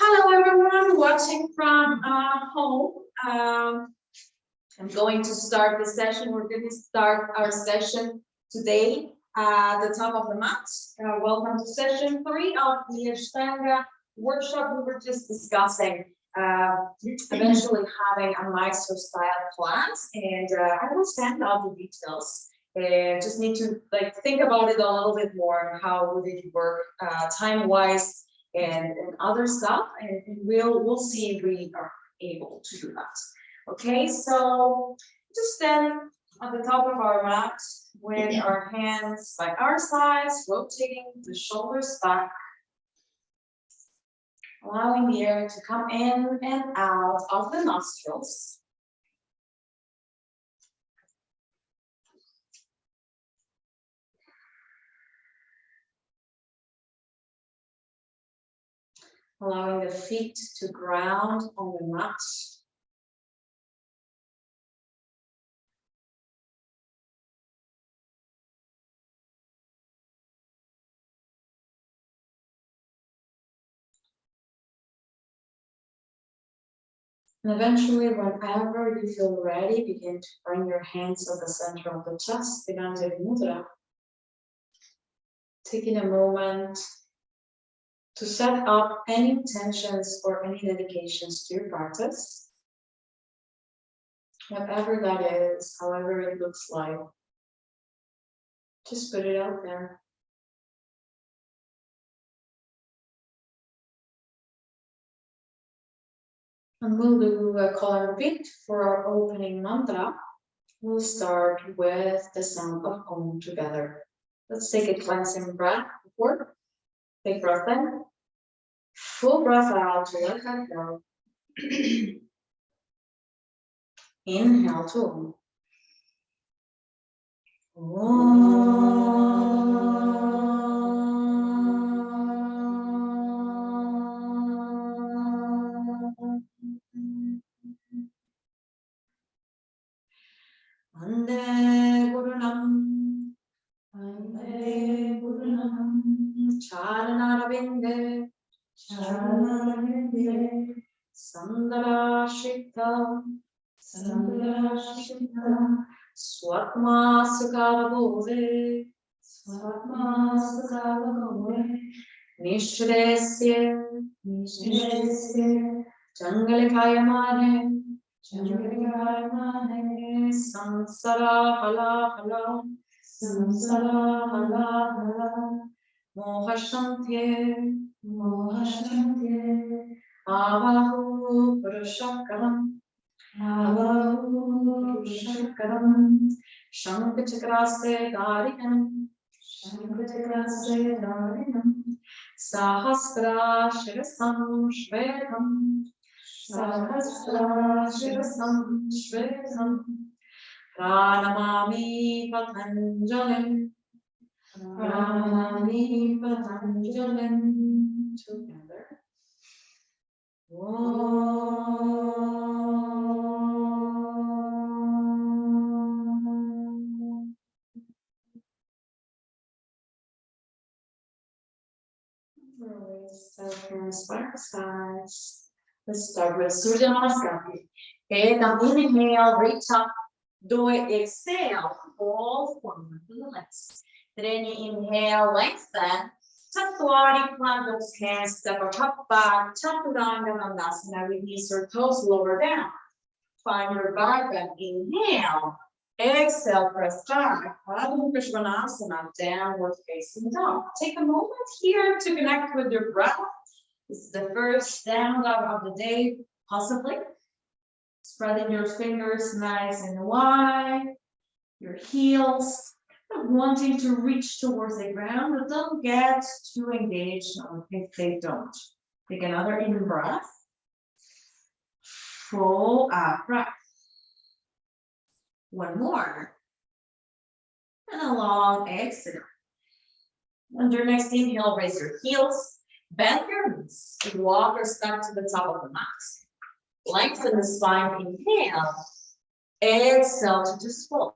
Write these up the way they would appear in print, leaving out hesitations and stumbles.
Hello, everyone watching from home. I'm going to start the session. We're going to start our session today at the top of the mat. Welcome to session 3 of the Ashtanga workshop. We were just discussing eventually having a Maestro style class, and I will send out the details. Just need to think about it a little bit more. How would it work time-wise? And other stuff, and we'll see if we are able to do that. Okay, so just stand at the top of our mat with our hands by our sides, rotating the shoulders back, allowing the air to come in and out of the nostrils. Allowing the feet to ground on the mat. And eventually, whenever you feel ready, begin to bring your hands to the center of the chest, Vinajari Mudra. Taking a moment to set up any intentions or any dedications to your practice. Whatever that is, however it looks like, just put it out there. And we'll do a call and repeat for our opening mantra. We'll start with the sound of Om together. Let's take a cleansing breath before. Big breath in. Full breath out to let that go. Inhale to Om. Vande Gurunam, Vande Gurunam, Charanarvinde, Charanarvinde, Sandarashita, Sandarashita, Swatma Sukavabode, Swatma Sukavabode, Nishresye, Nishresye, Jangalikayamane, Jangalikayamane, Samsara Hala Hala, Samsara Hala Hala, Mohashantye, Mohashantye, Avahu Purushakaram, Avahu Purushakaram, Shankachakrase Dharinam, Shankachakrase Dharinam, Sahasra Shirasam Shvedam, Sahasra Shirasam Shvedam, Pranamami Patanjalim, Pranamami Patanjalim, together. Hands by our sides. Let's start with Surya Namaskar. Inhale, reach up. Do it, exhale, fall forward to the legs. Then you inhale, lengthen. Chaturanga, plant those hands, step up back. Chaturanga Dandasana, release your toes lower down. Find your back bend. Inhale. Exhale, press back. Adho Mukha Svanasana, downward facing dog. Take a moment here to connect with your breath. This is the first down dog of the day, possibly. Spreading your fingers nice and wide. Your heels. Wanting to reach towards the ground, but don't get too engaged if they don't. Take another in breath. Full out breath. One more. And a long exhale. On your next inhale, raise your heels, bend your knees, walk or step to the top of the mat. Lengthen the spine, inhale. Exhale to just fold.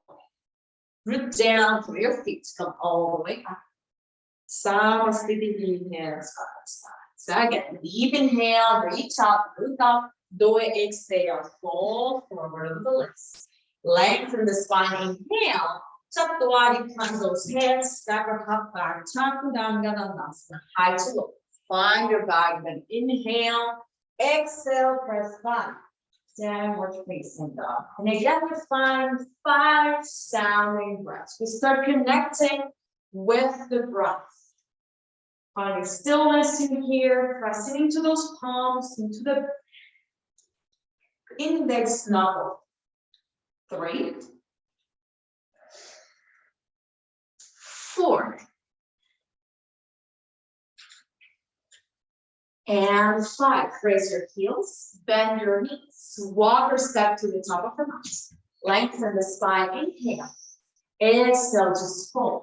Root down through your feet, come all the way up. Samasthiti, hands by the sides. So again, deep inhale, reach up, look up, do it, exhale, fall forward of the legs. Lengthen the spine, inhale, tuck the body, plant those hands, step or hop back, Chaturanga Dandasana, high to low. Find your back bend, inhale, exhale, press back, downward facing dog. And again, we find 5 sounding breaths. We start connecting with the breath. Finding stillness in here, pressing into those palms, into the index knuckle. 3, 4, and 5. Raise your heels, bend your knees, walk or step to the top of the mat. Lengthen the spine, inhale. Exhale, just fold.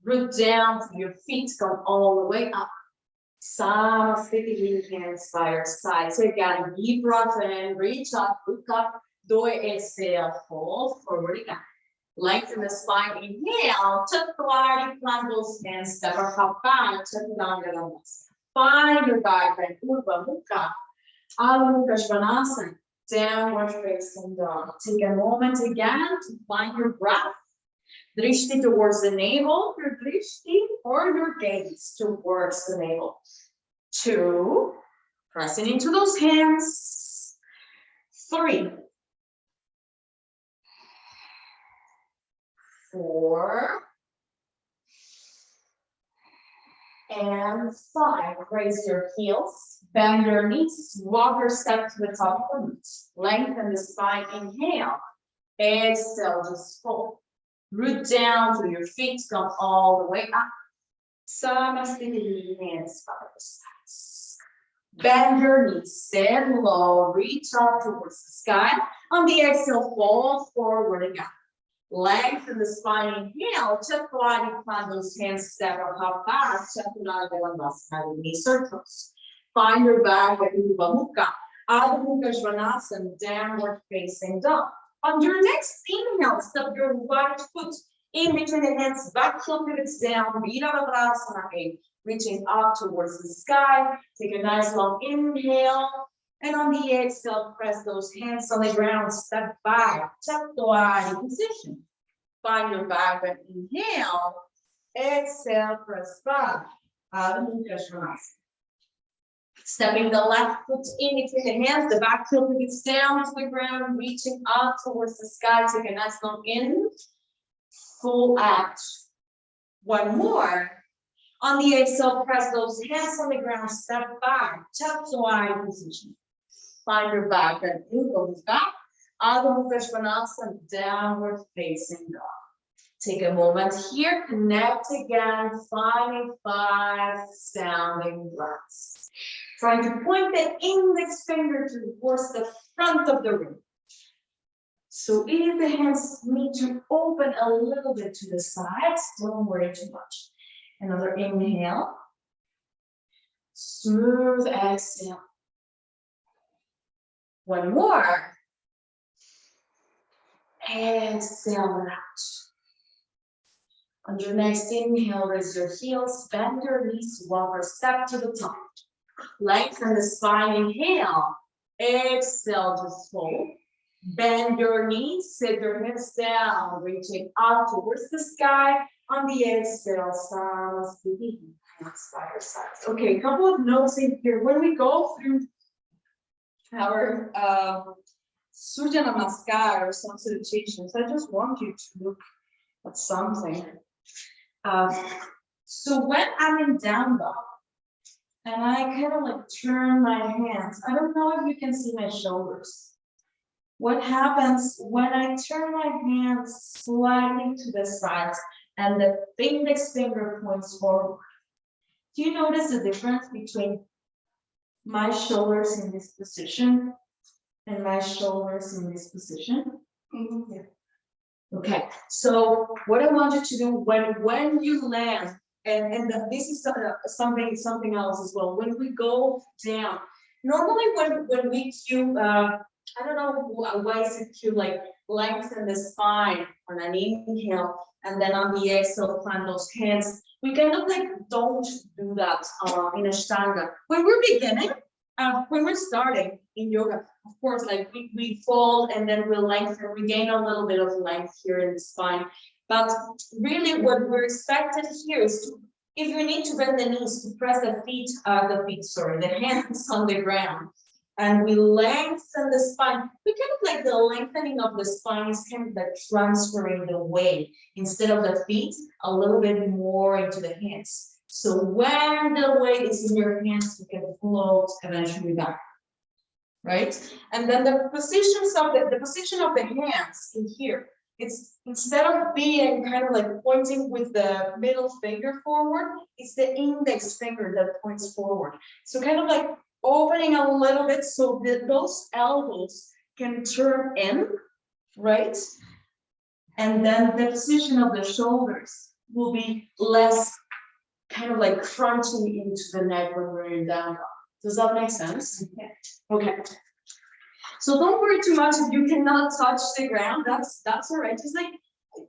Root down to your feet, come all the way up. Samasthiti, hands by your side. So again, deep breath in, reach up, look up, do it, exhale, fold forward again. Lengthen the spine, inhale, Chaturanga, plant those hands, step or hop back, Chaturanga Dandasana. Find your back bend, Urdhva Mukha, Adho Mukha Svanasana, downward facing dog. Take a moment again to find your breath. Drishti towards the navel, your drishti, or your gaze towards the navel. 2, pressing into those hands. 3, 4, and 5. Raise your heels, bend your knees, walk or step to the top of the mat. Lengthen the spine, inhale. Exhale, just fold. Root down to your feet, come all the way up. Samasthiti, hands by your sides. Bend your knees, sit low, reach up towards the sky. On the exhale, fall forward again. Lengthen the spine, inhale, Chaturanga, plant those hands, step or hop back, Chaturanga Dandasana, knee circles. Find your back at Urdhva Mukha, Adho Mukha Svanasana, downward facing dog. On your next inhale, step your right foot in between the hands, back heel pivots down, Virabhadrasana, reaching up towards the sky. Take a nice long inhale. And on the exhale, press those hands on the ground, step back, Chaturanga position. Find your back bend, inhale, exhale, press back, Adho Mukha Svanasana. Stepping the left foot in between the hands, the back heel pivots down to the ground, reaching up towards the sky. Take a nice long in, full out. One more. On the exhale, press those hands on the ground, step back, Chaturanga position. Find your back bend, Urdhva Mukha, Adho Mukha Svanasana, downward facing dog. Take a moment here, connect again, finding 5 sounding breaths. Trying to point the index finger towards the front of the room. So if the hands need to open a little bit to the sides, don't worry too much. Another inhale. Smooth exhale. One more. Exhale it out. On your next inhale, raise your heels, bend your knees, walk or step to the top. Lengthen the spine, inhale. Exhale, just fold. Bend your knees, sit your hips down, reaching up towards the sky. On the exhale, Samasthiti, hands by your sides. Okay, a couple of notes in here. When we go through our Surya Namaskar or some salutations, I just want you to look at something. So when I'm in down dog, and I kind of like turn my hands, I don't know if you can see my shoulders. What happens when I turn my hands slightly to the sides and the index finger points forward? Do you notice the difference between my shoulders in this position and my shoulders in this position? Mm-hmm. Okay, so what I want you to do when you land, and this is something else as well. When we go down, normally when we cue, I don't know why is it cue, like lengthen the spine on an inhale, and then on the exhale, plant those hands We kind of like don't do that in Ashtanga. When we're beginning, when we're starting in yoga, of course, like we fold and then we lengthen, we gain a little bit of length here in the spine. But really what we're expected here is to, if you need to bend the knees, to press the hands on the ground. And we lengthen the spine. We kind of like the lengthening of the spine is kind of like transferring the weight instead of the feet a little bit more into the hands. So when the weight is in your hands, you can float eventually back, right? And then the positions of the position of the hands in here. It's instead of being kind of like pointing with the middle finger forward, it's the index finger that points forward. So kind of like opening a little bit so that those elbows can turn in, right? And then the position of the shoulders will be less kind of like crunching into the neck when we're in down dog. Does that make sense? Okay. So don't worry too much if you cannot touch the ground. That's all right.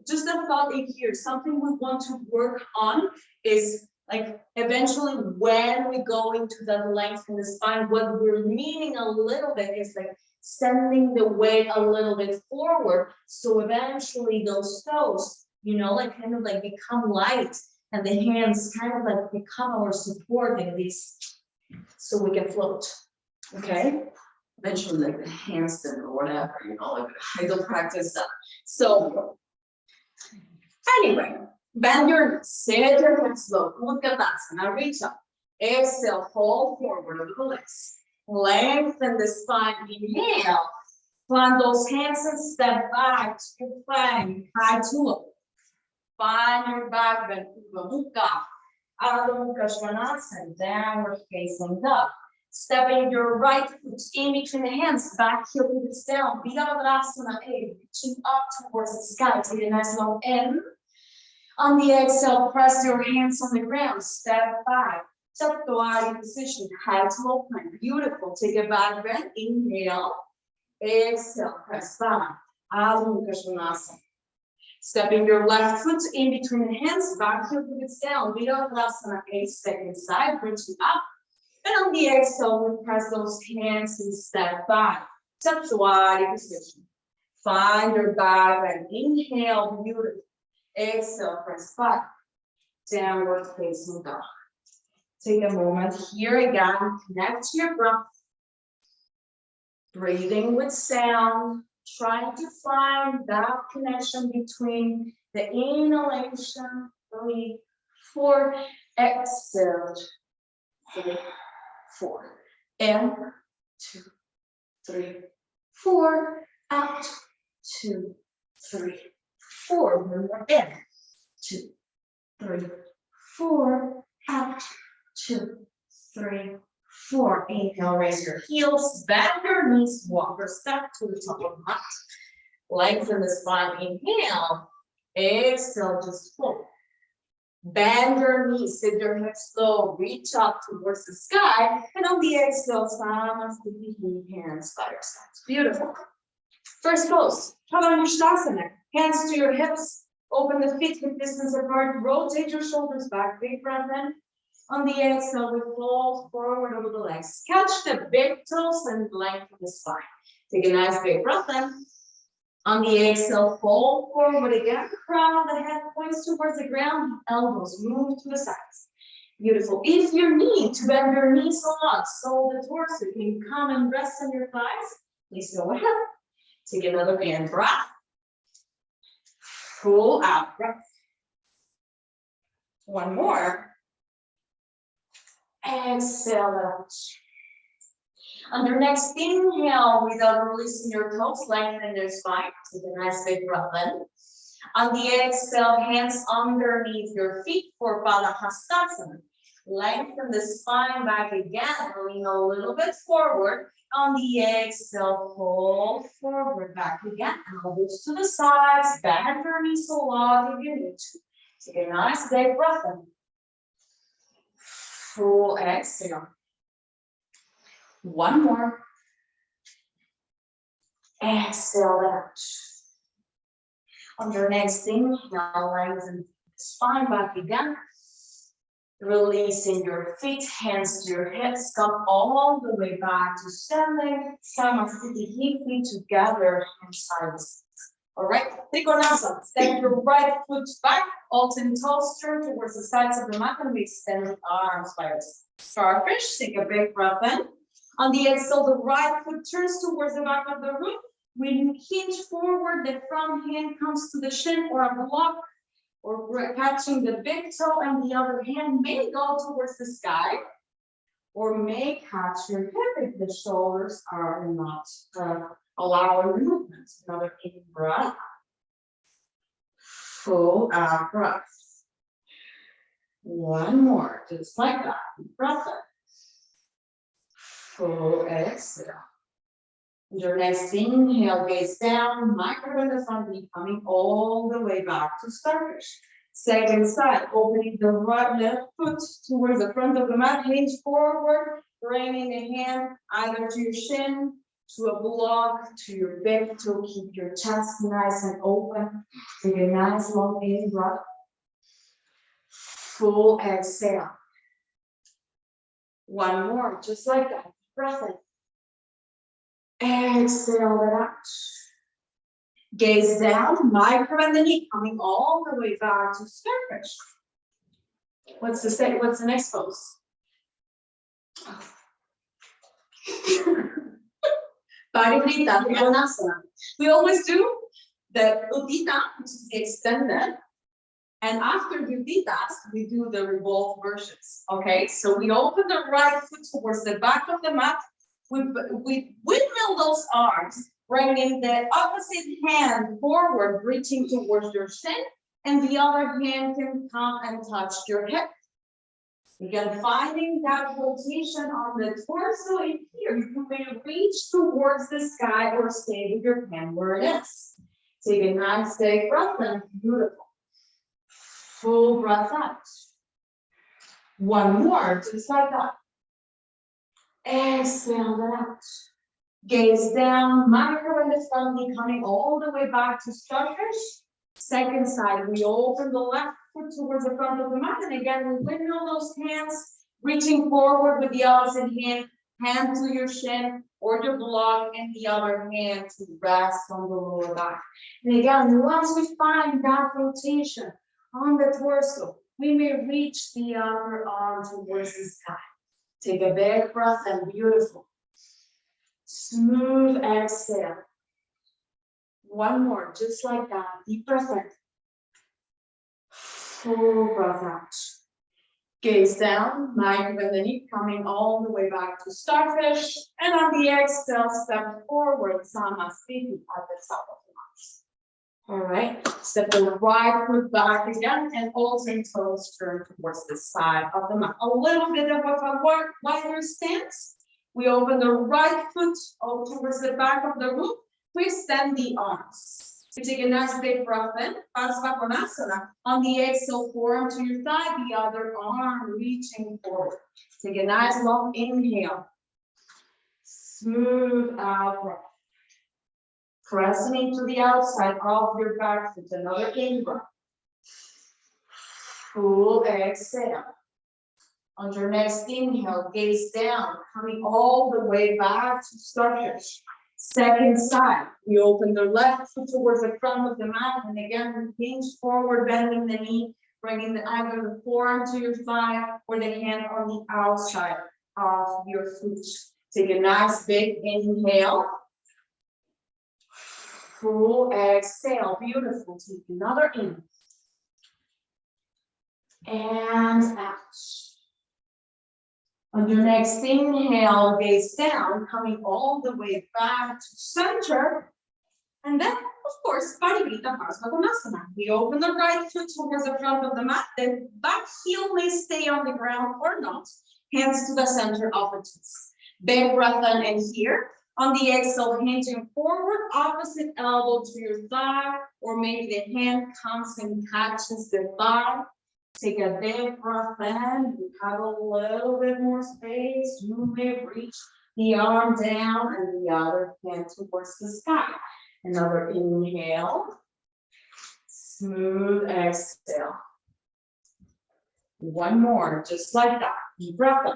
Just a thought in here. Something we want to work on is like eventually when we go into that length in the spine, what we're meaning a little bit is like sending the weight a little bit forward. So eventually those toes, you know, like kind of like become light and the hands kind of like become our support in this so we can float. Okay. Eventually like the handstand or whatever, you know, like I don't practice that. So anyway, bend your knees, sit your hips low, Utkatasana, reach up, exhale, fold forward over the legs, lengthen the spine, inhale, plant those hands and step back to plank, high to low, find your back bend, Urdhva Mukha, Adho Mukha Svanasana, downward facing dog. Stepping your right foot in between the hands, back heel roots down, Virabhadrasana, reaching up towards the sky, take a nice long in. On the exhale, press your hands on the ground, step back, Chaturanga position, high to low plank, beautiful. Take a back bend, inhale, exhale, press back, Adho Mukha Svanasana. Stepping your left foot in between the hands, back heel roots down, Virabhadrasana, second side, reaching up. And on the exhale, we press those hands and step back. Chaturanga position. Find your back and inhale, beautiful. Exhale, press back. Downward facing dog. Take a moment here again. Connect to your breath. Breathing with sound. Trying to find that connection between the inhalation, 3, 4, exhale, 3, 4, in, 2, 3, 4, out, 2, 3, 4, one more in, 2, 3, 4, out, 2, 3, 4, inhale, raise your heels, bend your knees, walk or step to the top of the mat, lengthen the spine, inhale, exhale, just fold. Bend your knees, sit your hips low, reach up towards the sky, and on the exhale, hands by your sides. Beautiful. First pose, Chaturanga, hands to your hips, open the feet hip distance apart, rotate your shoulders back, big breath in. On the exhale, we fold forward over the legs. Catch the big toes and lengthen the spine. Take a nice big breath in. On the exhale, fold forward again, crown of the head points towards the ground, elbows move to the sides. Beautiful. If you need to bend your knees a lot, so the torso can come and rest on your thighs, please go ahead. Take another in breath. Pull out breath. One more. Exhale out. On your next inhale, without releasing your toes, lengthen your spine. Take a nice big breath in. On the exhale, hands underneath your feet for Padahastasana. Lengthen the spine back again, lean a little bit forward. On the exhale, fold forward, back again. Elbows to the sides, bend your knees a lot if you need to. Take a nice big breath in. Full exhale. One more. Exhale out. On your next inhale, lengthen the spine back again. Releasing your feet, hands to your hips, come all the way back to standing. Samasthiti, feet together, hands sides. All right, Trikonasana. Step your right foot back, alternate toes, turn towards the sides of the mat, and we extend the arms by us. Starfish, take a big breath in. On the exhale, the right foot turns towards the back of the room. We hinge forward, the front hand comes to the shin or a block, or catching the big toe, and the other hand may go towards the sky, or may catch your hip if the shoulders are not allowing movement. Another in breath. Full out breath. One more, just like that. Breath in. Full exhale. Your next inhale, gaze down, micro in the front knee, coming all the way back to starfish. Second side, opening the right left foot towards the front of the mat, hinge forward, bringing the hand either to your shin, to a block, to your big toe. Keep your chest nice and open. Take a nice long in breath. Full exhale. One more, just like that. Breath in. Exhale it out. Gaze down, micro bend the knee, coming all the way back to starfish. What's the next pose? Parivrita, Trikonasana. We always do the Udita, which is the extended. And after Uditas, we do the revolved versions. Okay, so we open the right foot towards the back of the mat. We windmill those arms, bringing the opposite hand forward, reaching towards your shin, and the other hand can come and touch your hip. Again, finding that rotation on the torso in here, you may reach towards the sky or stay with your hand where it is. Take a nice big breath in, beautiful. Full breath out. One more, just like that. Exhale it out. Gaze down, micro in the front knee, coming all the way back to starfish. Second side, we open the left foot towards the front of the mat, and again, we windmill those hands, reaching forward with the opposite hand to your shin or your block, and the other hand to rest on the lower back. And again, once we find that rotation on the torso, we may reach the other arm towards the sky. Take a big breath and beautiful. Smooth exhale. One more, just like that. Deep breath in. Full breath out. Gaze down, micro bend the knee, coming all the way back to starfish. And on the exhale, step forward, Samasthiti at the top of the mat. All right, step the right foot back again, and alternate toes turn towards the side of the mat. A little bit of a wider stance. We open the right foot towards the back of the room. We extend the arms. We take a nice big breath in, Konasana. On the exhale, forearm to your thigh, the other arm reaching forward. Take a nice long inhale. Smooth out breath. Pressing into the outside of your back foot, another in breath. Full exhale. On your next inhale, gaze down, coming all the way back to starfish. Second side, we open the left foot towards the front of the mat, and again, we hinge forward, bending the knee, bringing either the forearm to your thigh or the hand on the outside of your foot. Take a nice big inhale. Full exhale, beautiful. Take another in. And out. On your next inhale, gaze down, coming all the way back to center. And then, of course, Parivrita Konasana. We open the right foot towards the front of the mat. The back heel may stay on the ground or not. Hands to the center of the toes. Big breath in here. On the exhale, hinging forward, opposite elbow to your thigh, or maybe the hand comes and catches the thigh. Take a big breath in. You have a little bit more space. You may reach the arm down and the other hand towards the sky. Another inhale. Smooth exhale. One more, just like that. Deep breath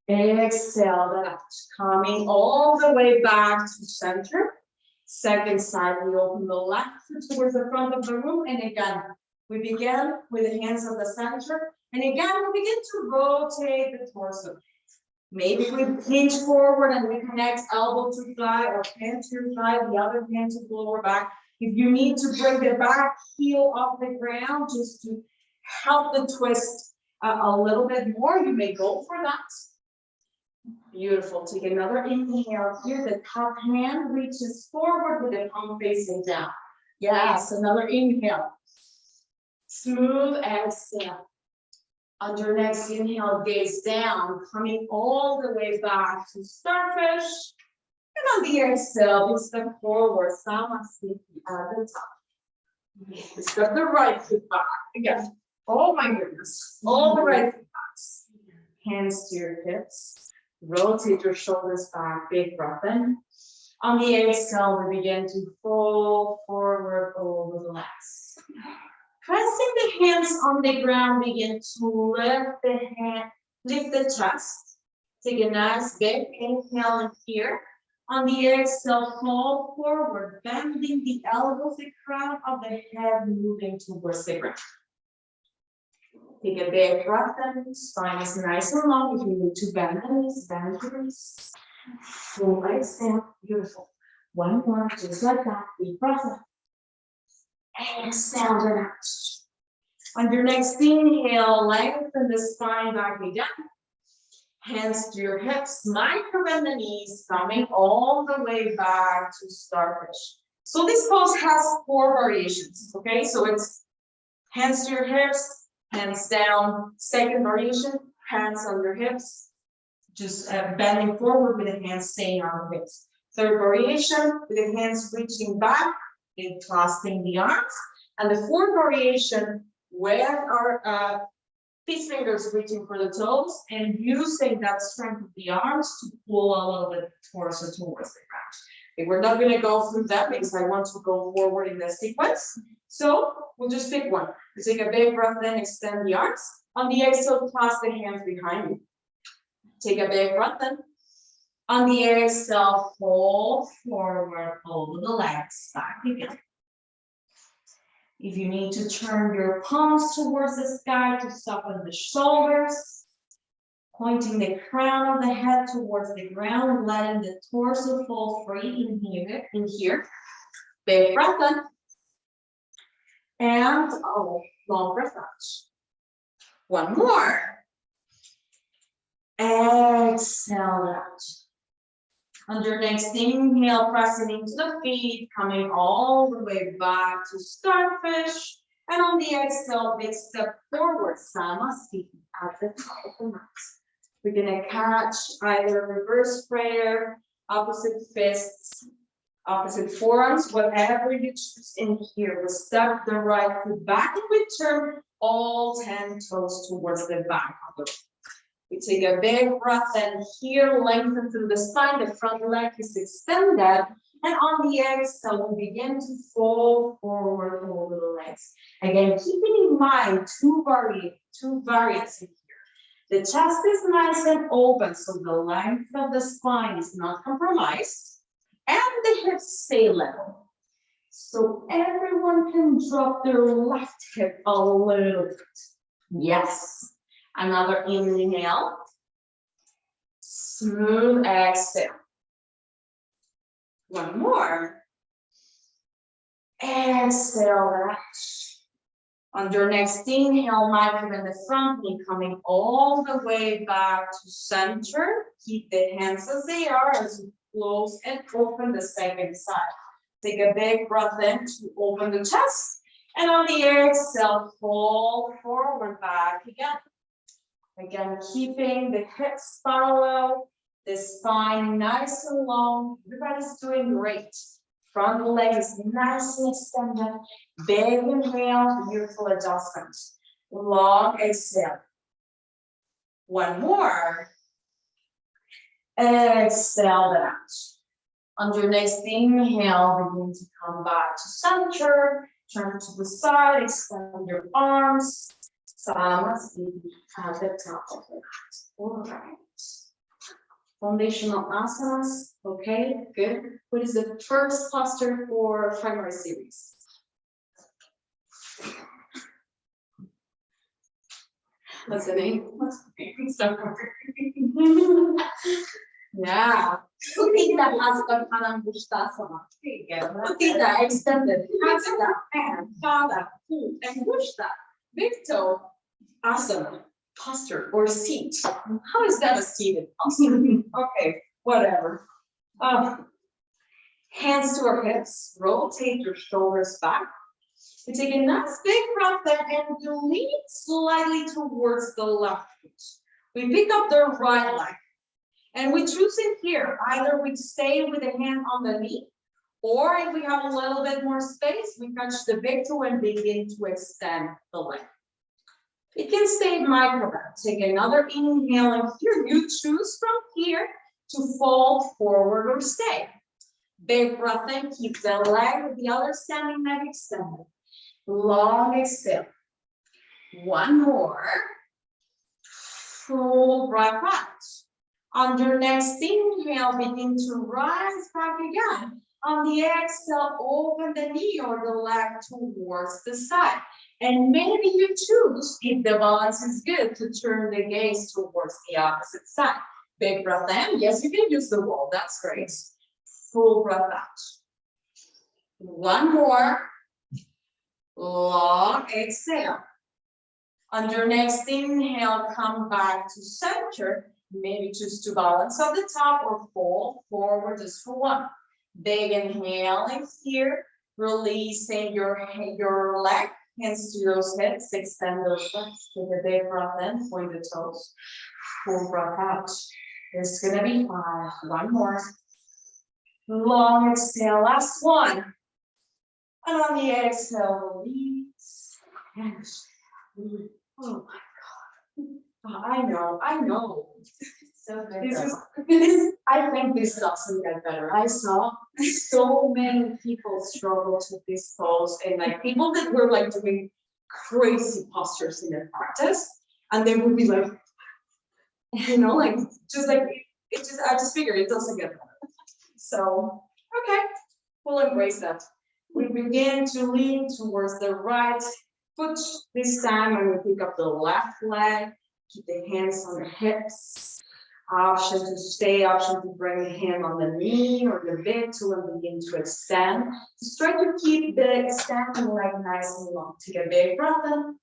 in. Exhale that out. Coming all the way back to center. Second side, we open the left foot towards the front of the room. And again, we begin with the hands on the center. And again, we begin to rotate the torso. Maybe we hinge forward and we connect elbow to thigh or hand to thigh, the other hand to the lower back. If you need to bring the back heel off the ground just to help the twist a little bit more, you may go for that. Beautiful. Take another inhale here. The top hand reaches forward with the palm facing down. Yes, another inhale. Smooth exhale. On your next inhale, gaze down, coming all the way back to starfish. And on the exhale, we step forward, Samasthiti at the top. Step the right foot back. Again. Oh my goodness. All the right foot back. Hands to your hips. Rotate your shoulders back. Big breath in. On the exhale, we begin to fold forward over the legs. Pressing the hands on the ground, begin to lift the chest. Take a nice big inhale in here. On the exhale, fall forward, bending the elbows, the crown of the head moving towards the ground. Take a big breath in, spine is nice and long. If you need to bend the knees, bend the knees. Full exhale, beautiful. One more, just like that, deep breath in. Exhale it out. On your next inhale, lengthen the spine back again. Hands to your hips, micro bend the knees, coming all the way back to starfish. So this pose has 4 variations, okay? So it's hands to your hips, hands down. Second variation, hands on your hips, just bending forward with the hands staying on the hips. Third variation, with the hands reaching back, and clasping the arms. And the fourth variation, with our feet fingers reaching for the toes and using that strength of the arms to pull a little bit torso towards the ground. Okay, we're not going to go through that because I want to go forward in the sequence. So we'll just pick one. You take a big breath in, extend the arms. On the exhale, clasp the hands behind you. Take a big breath in. On the exhale, fold forward over the legs, back again. If you need to turn your palms towards the sky to soften the shoulders, pointing the crown of the head towards the ground, letting the torso fall free in here. Big breath in. And long breath out. One more. Exhale out. On your next inhale, pressing into the feet, coming all the way back to starfish. And on the exhale, big step forward, Samasthiti at the top of the mat. We're going to catch either reverse prayer, opposite fists, opposite forearms, whatever you choose in here. We step the right foot back and we turn all 10 toes towards the back of the foot. We take a big breath in here, lengthen through the spine, the front leg is extended. And on the exhale, we begin to fold forward over the legs. Again, keeping in mind two variants in here. The chest is nice and open, so the length of the spine is not compromised. And the hips stay level. So everyone can drop their left hip a little bit. Yes. Another inhale. Smooth exhale. One more. Exhale that. On your next inhale, micro in the front knee, coming all the way back to center. Keep the hands as they are as you close and open the second side. Take a big breath in to open the chest. And on the exhale, fold forward back again. Again, keeping the hips parallel, the spine nice and long. Everybody's doing great. Front leg is nice and extended. Big inhale, beautiful adjustment. Long exhale. One more. Exhale that out. On your next inhale, begin to come back to center. Turn to the side, extend your arms. Samasthiti at the top of the mat. All right. Foundational asanas. Okay, good. What is the first posture for primary series? What's the name? Yeah. Utita Hasta Anangushtasana. Utita extended. Hasta and Pada, foot, and Gushta. Big toe asana. Posture or seat. How is that a seated posture? Okay, whatever. Hands to our hips. Rotate your shoulders back. We take a nice big breath there and you lean slightly towards the left foot. We pick up the right leg. And we choose it here. Either we stay with the hand on the knee, or if we have a little bit more space, we touch the big toe and begin to extend the leg. It can stay micro. Take another inhale, and here you choose from here to fold forward or stay. Big breath in, keep the leg with the other standing leg extended. Long exhale. One more. Full breath out. On your next inhale, begin to rise back again. On the exhale, open the knee or the leg towards the side. And maybe you choose, if the balance is good, to turn the gaze towards the opposite side. Big breath in. Yes, you can use the wall. That's great. Full breath out. One more. Long exhale. On your next inhale, come back to center. Maybe choose to balance on the top or fold forward just for one. Big inhale in here. Releasing your leg. Hands to those hips. Extend those legs. Take a big breath in. Point the toes. Full breath out. It's going to be 5. One more. Long exhale. Last one. And on the exhale, release. Oh my God. I know. So good. I think this doesn't get better. I saw so many people struggle with this pose, and like people that were like doing crazy postures in their practice, and they would be like, like just like I just figured it doesn't get better. So okay, we'll embrace that. We begin to lean towards the right foot this time, and we pick up the left leg. Keep the hands on the hips. Option to stay, option to bring the hand on the knee or the big toe and begin to extend. Just try to keep the extending leg nice and long. Take a big breath in.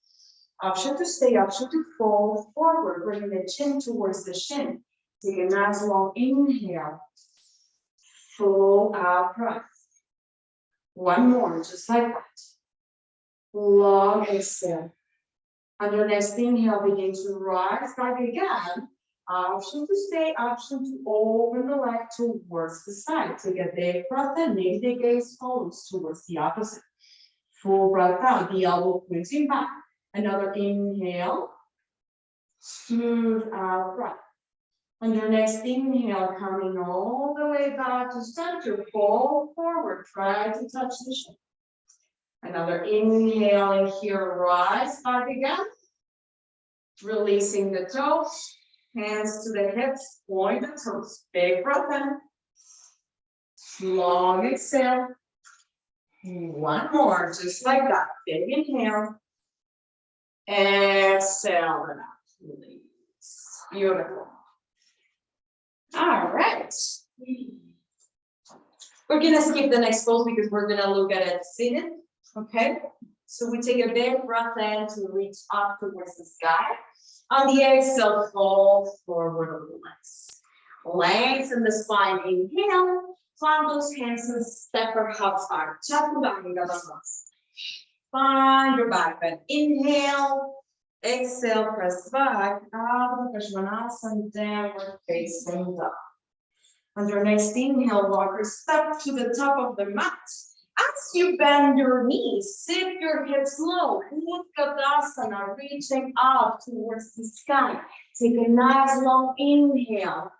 Option to stay, option to fold forward, bring the chin towards the shin. Take a nice long inhale. Full out breath. One more, just like that. Long exhale. On your next inhale, begin to rise back again. Option to stay, option to open the leg towards the side. Take a big breath in, maybe the gaze follows towards the opposite. Full breath out, the elbow pointing back. Another inhale. Smooth out breath. On your next inhale, coming all the way back to center, fold forward, try to touch the shin. Another inhale in here, rise back again. Releasing the toes. Hands to the hips, point the toes. Big breath in. Long exhale. One more, just like that. Big inhale. Exhale it out. Release. Beautiful. All right. We're going to skip the next pose because we're going to look at it seated. Okay. So we take a big breath in to reach up towards the sky. On the exhale, fold forward over the legs. Lengthen the spine. Inhale. Plant those hands and step or hop back. Find your back bend. Inhale. Exhale, press back. Out of Svanasana, downward facing dog. On your next inhale, walk or step to the top of the mat. As you bend your knees, sit your hips low. Utkatasana, reaching up towards the sky. Take a nice long inhale.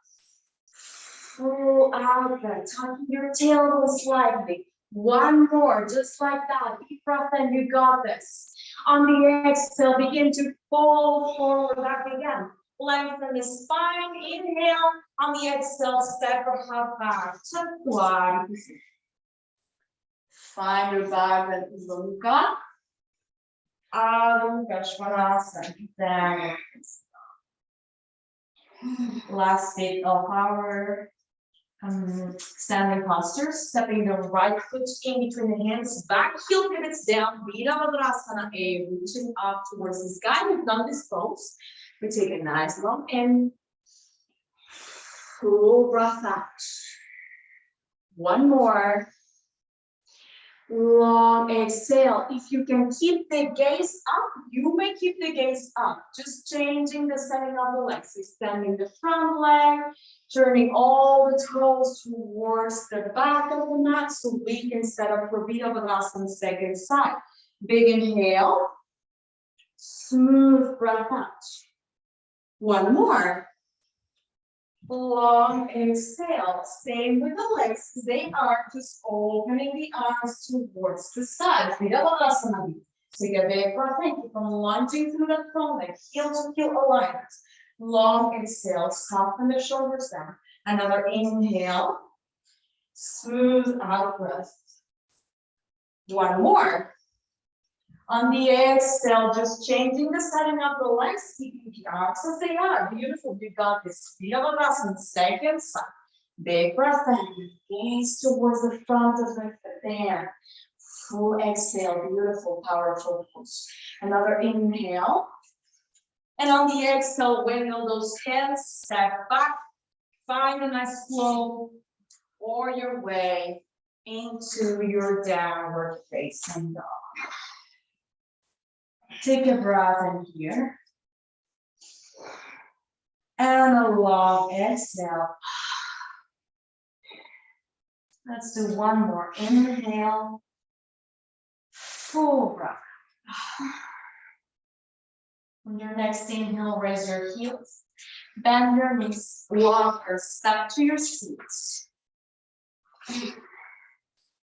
Full out breath, tucking your tailbone slightly. One more, just like that. Deep breath in, you got this. On the exhale, begin to fold forward back again. Lengthen the spine. Inhale. On the exhale, step or hop back. Tatuan. Find your back and Ulunga. Adho Svanasana. Last bit of our standing posture, stepping the right foot in between the hands, back heel pivots down, Virabhadrasana, reaching up towards the sky. We've done this pose. We take a nice long in, full breath out. One more. Long exhale. If you can keep the gaze up, you may keep the gaze up. Just changing the setting of the legs. Extending the front leg, turning all the toes towards the back of the mat so we can set up for Virabhadrasana second side. Big inhale. Smooth breath out. One more. Long exhale. Same with the legs. They are just opening the arms towards the side. Virabhadrasana. Take a big breath in. Keep on lunging through the front leg. Heel to heel alignment. Long exhale. Soften the shoulders down. Another inhale. Smooth out breath. One more. On the exhale, just changing the setting of the legs, keeping the arms as they are. Beautiful. You got this. Virabhadrasana, second side. Big breath in. Gaze towards the front of the foot there. Full exhale. Beautiful, powerful pose. Another inhale. And on the exhale, wiggle those hands. Step back. Find a nice flow or your way into your downward facing dog. Take a breath in here. And a long exhale. Let's do one more. Inhale. Full breath. On your next inhale, raise your heels. Bend your knees. Walk or step to your seats.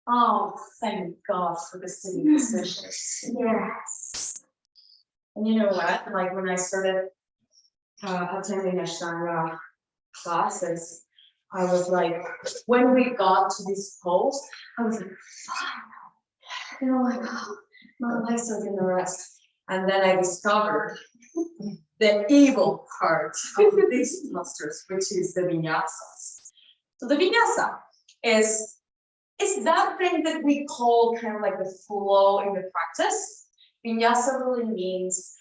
Oh, thank God for the sitting positions. Yes. And you know what? Like when I started attending Ashtanga classes, I was like, when we got to this pose, I was like, you know, like, oh, my legs are gonna rest. And then I discovered the evil part of these postures, which is the vinyasas. So the vinyasa is that thing that we call kind of like the flow in the practice. Vinyasa really means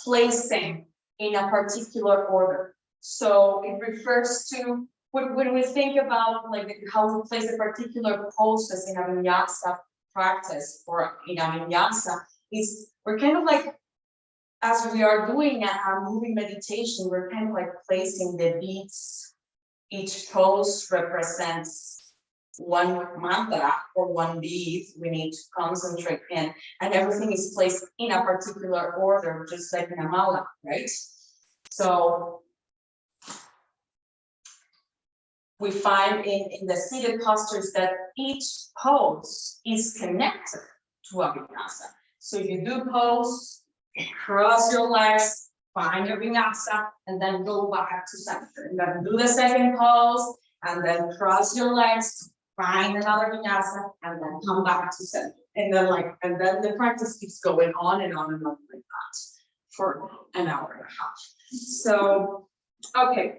placing in a particular order. So it refers to when we think about like how we place a particular poses in a vinyasa practice or in a vinyasa, is we're kind of like, as we are doing a moving meditation, we're kind of like placing the beats. Each pose represents one mantra or one beat we need to concentrate in, and everything is placed in a particular order, just like in a mala, right? So we find in the seated postures that each pose is connected to a vinyasa. So you do pose, cross your legs, find your vinyasa, and then go back to center. And then do the second pose, and then cross your legs, find another vinyasa, and then come back to center. And then the practice keeps going on and on and on like that for an hour and a half. So, okay,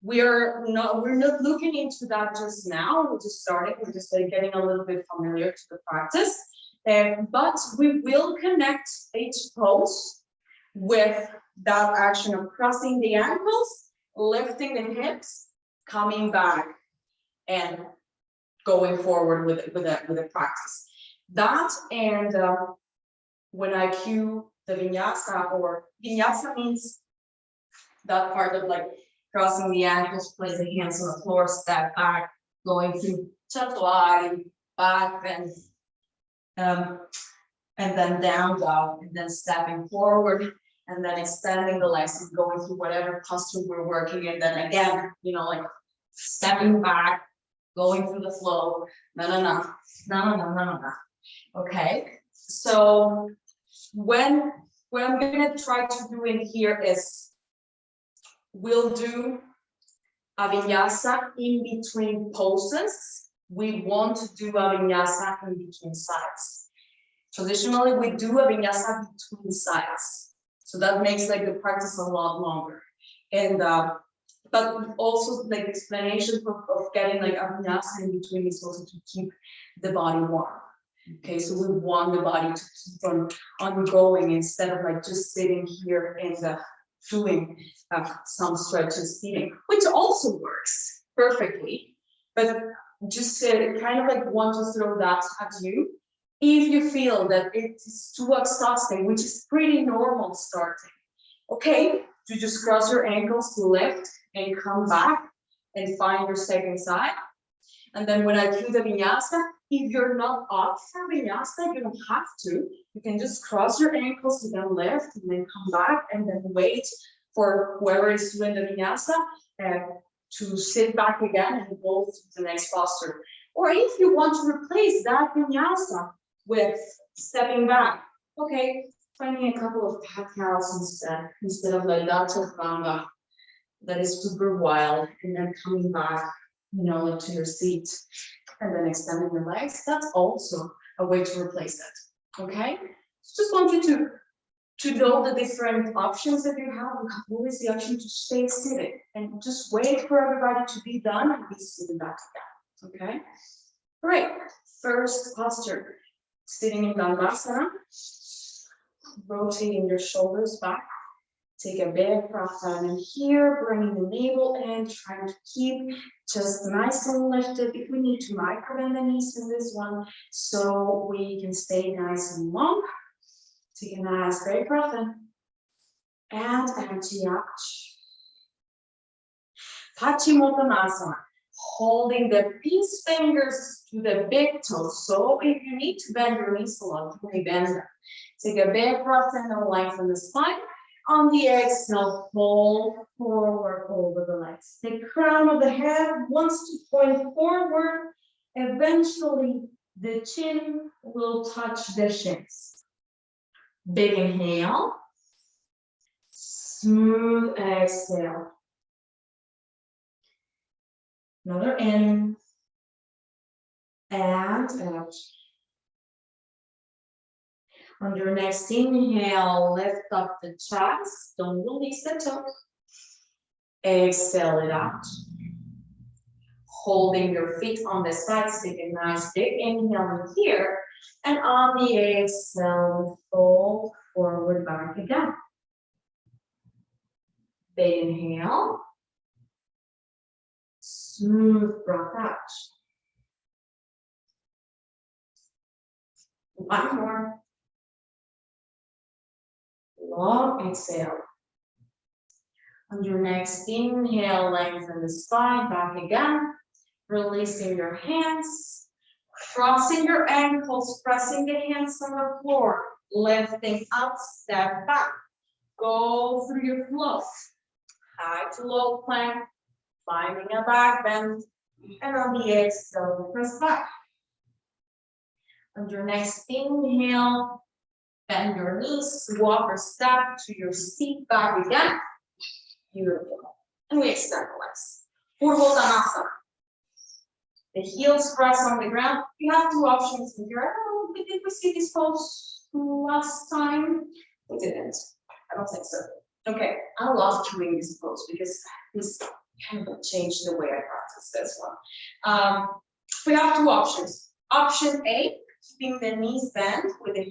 we're not looking into that just now. We're just starting. We're just getting a little bit familiar to the practice. But we will connect each pose with that action of crossing the ankles, lifting the hips, coming back, and going forward with a practice. That and when I cue the vinyasa, or vinyasa means that part of like crossing the ankles, place the hands on the floor, step back, going through chaturanga, back, and then down dog, and then stepping forward, and then extending the legs and going through whatever posture we're working in. Then again, you know, like stepping back, going through the flow. No. Okay, so What I'm gonna try to do in here is we'll do a vinyasa in between poses. We want to do a vinyasa in between sides. Traditionally, we do a vinyasa between sides. So that makes like the practice a lot longer. And but also like explanation of getting like a vinyasa in between is also to keep the body warm. Okay, so we want the body to keep on ongoing instead of like just sitting here and doing some stretches, eating, which also works perfectly. But just kind of like want to throw that at you. If you feel that it is too exhausting, which is pretty normal starting, okay, you just cross your ankles to lift and come back and find your second side. And then when I do the vinyasa, if you're not up for vinyasa, you don't have to. You can just cross your ankles, you can lift, and then come back, and then wait for whoever is doing the vinyasa to sit back again and go to the next posture. Or if you want to replace that vinyasa with stepping back, okay, finding a couple of cat cows instead of like that chaturanga that is super wild, and then coming back, you know, to your seat and then extending your legs. That's also a way to replace it. Okay, so just want you to know the different options that you have. You have always the option to stay seated and just wait for everybody to be done and be seated back again. Okay, great. First posture, sitting in Dandasana, rotating your shoulders back. Take a big breath in here, bringing the navel in, trying to keep just nice and lifted. If we need to micro bend the knees in this one, so we can stay nice and long. Take a nice big breath in. And empty out. Paschimottanasana, holding the peace fingers to the big toes. So if you need to bend your knees a lot, you may bend them. Take a big breath in and lengthen the spine. On the exhale, fold forward over the legs. The crown of the head wants to point forward. Eventually, the chin will touch the shins. Big inhale. Smooth exhale. Another in. And out. On your next inhale, lift up the chest. Don't release the toes. Exhale it out. Holding your feet on the sides, take a nice big inhale in here. And on the exhale, fold forward back again. Big inhale. Smooth breath out. One more. Long exhale. On your next inhale, lengthen the spine, back again. Releasing your hands. Crossing your ankles, pressing the hands on the floor. Lifting up, step back. Go through your flow. High to low plank. Finding a back bend. And on the exhale, press back. On your next inhale, bend your knees, walk or step to your seat, back again. Beautiful. And we extend the legs. Purvottanasana. The heels press on the ground. You have two options in here. Oh, did we see this pose last time? We didn't. I don't think so. Okay, I love doing this pose because this kind of changed the way I practice this one. We have two options. Option A, keeping the knees bent with the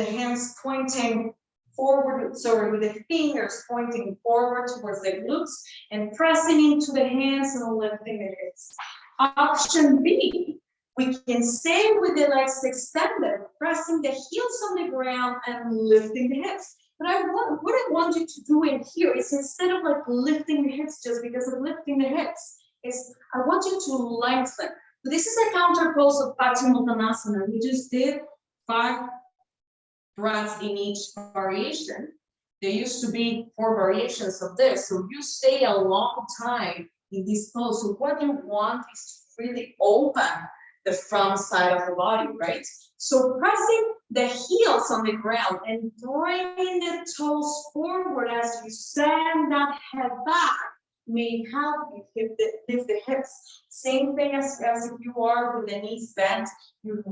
hands pointing forward, sorry, with the fingers pointing forward towards the glutes and pressing into the hands and lifting the hips. Option B, we can stay with the legs extended, pressing the heels on the ground and lifting the hips. But what I want you to do in here is, instead of like lifting the hips just because of lifting the hips, is I want you to lengthen. So this is a counter pose of Paschimottanasana. We just did 5 breaths in each variation. There used to be 4 variations of this, so you stay a long time in this pose. So what you want is to really open the front side of the body, right? So pressing the heels on the ground and bringing the toes forward as you send that head back may help you lift the hips. Same thing as if you are with the knees bent. You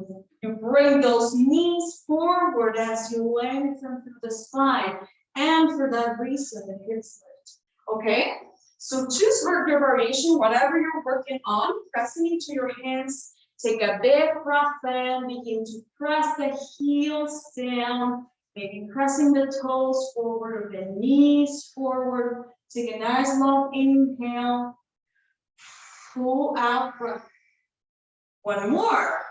bring those knees forward as you lengthen through the spine. And for that reason, the hips lift. Okay? So choose your variation, whatever you're working on, pressing into your hands. Take a big breath in, begin to press the heels down, maybe pressing the toes forward or the knees forward. Take a nice long inhale, full out breath. One more.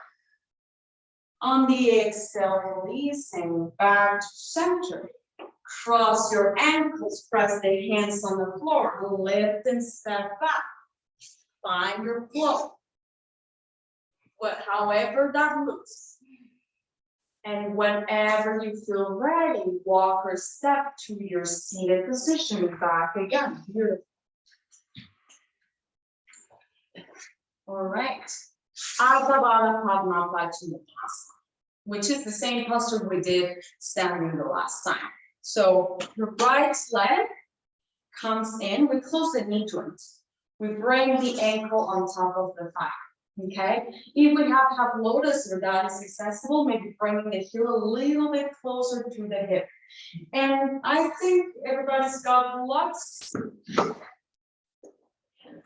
On the exhale, releasing back to center. Cross your ankles, press the hands on the floor, lift and step back. Find your flow. However that looks. And whenever you feel ready, walk or step to your seated position. Back again. Beautiful. All right. Adho Baddha Padma Paccanathasana, which is the same posture we did standing the last time. So your right leg comes in, we close the knee joint. We bring the ankle on top of the thigh. Okay, if we have to have lotus or that is accessible, maybe bringing the heel a little bit closer to the hip. And I think everybody's got blocks.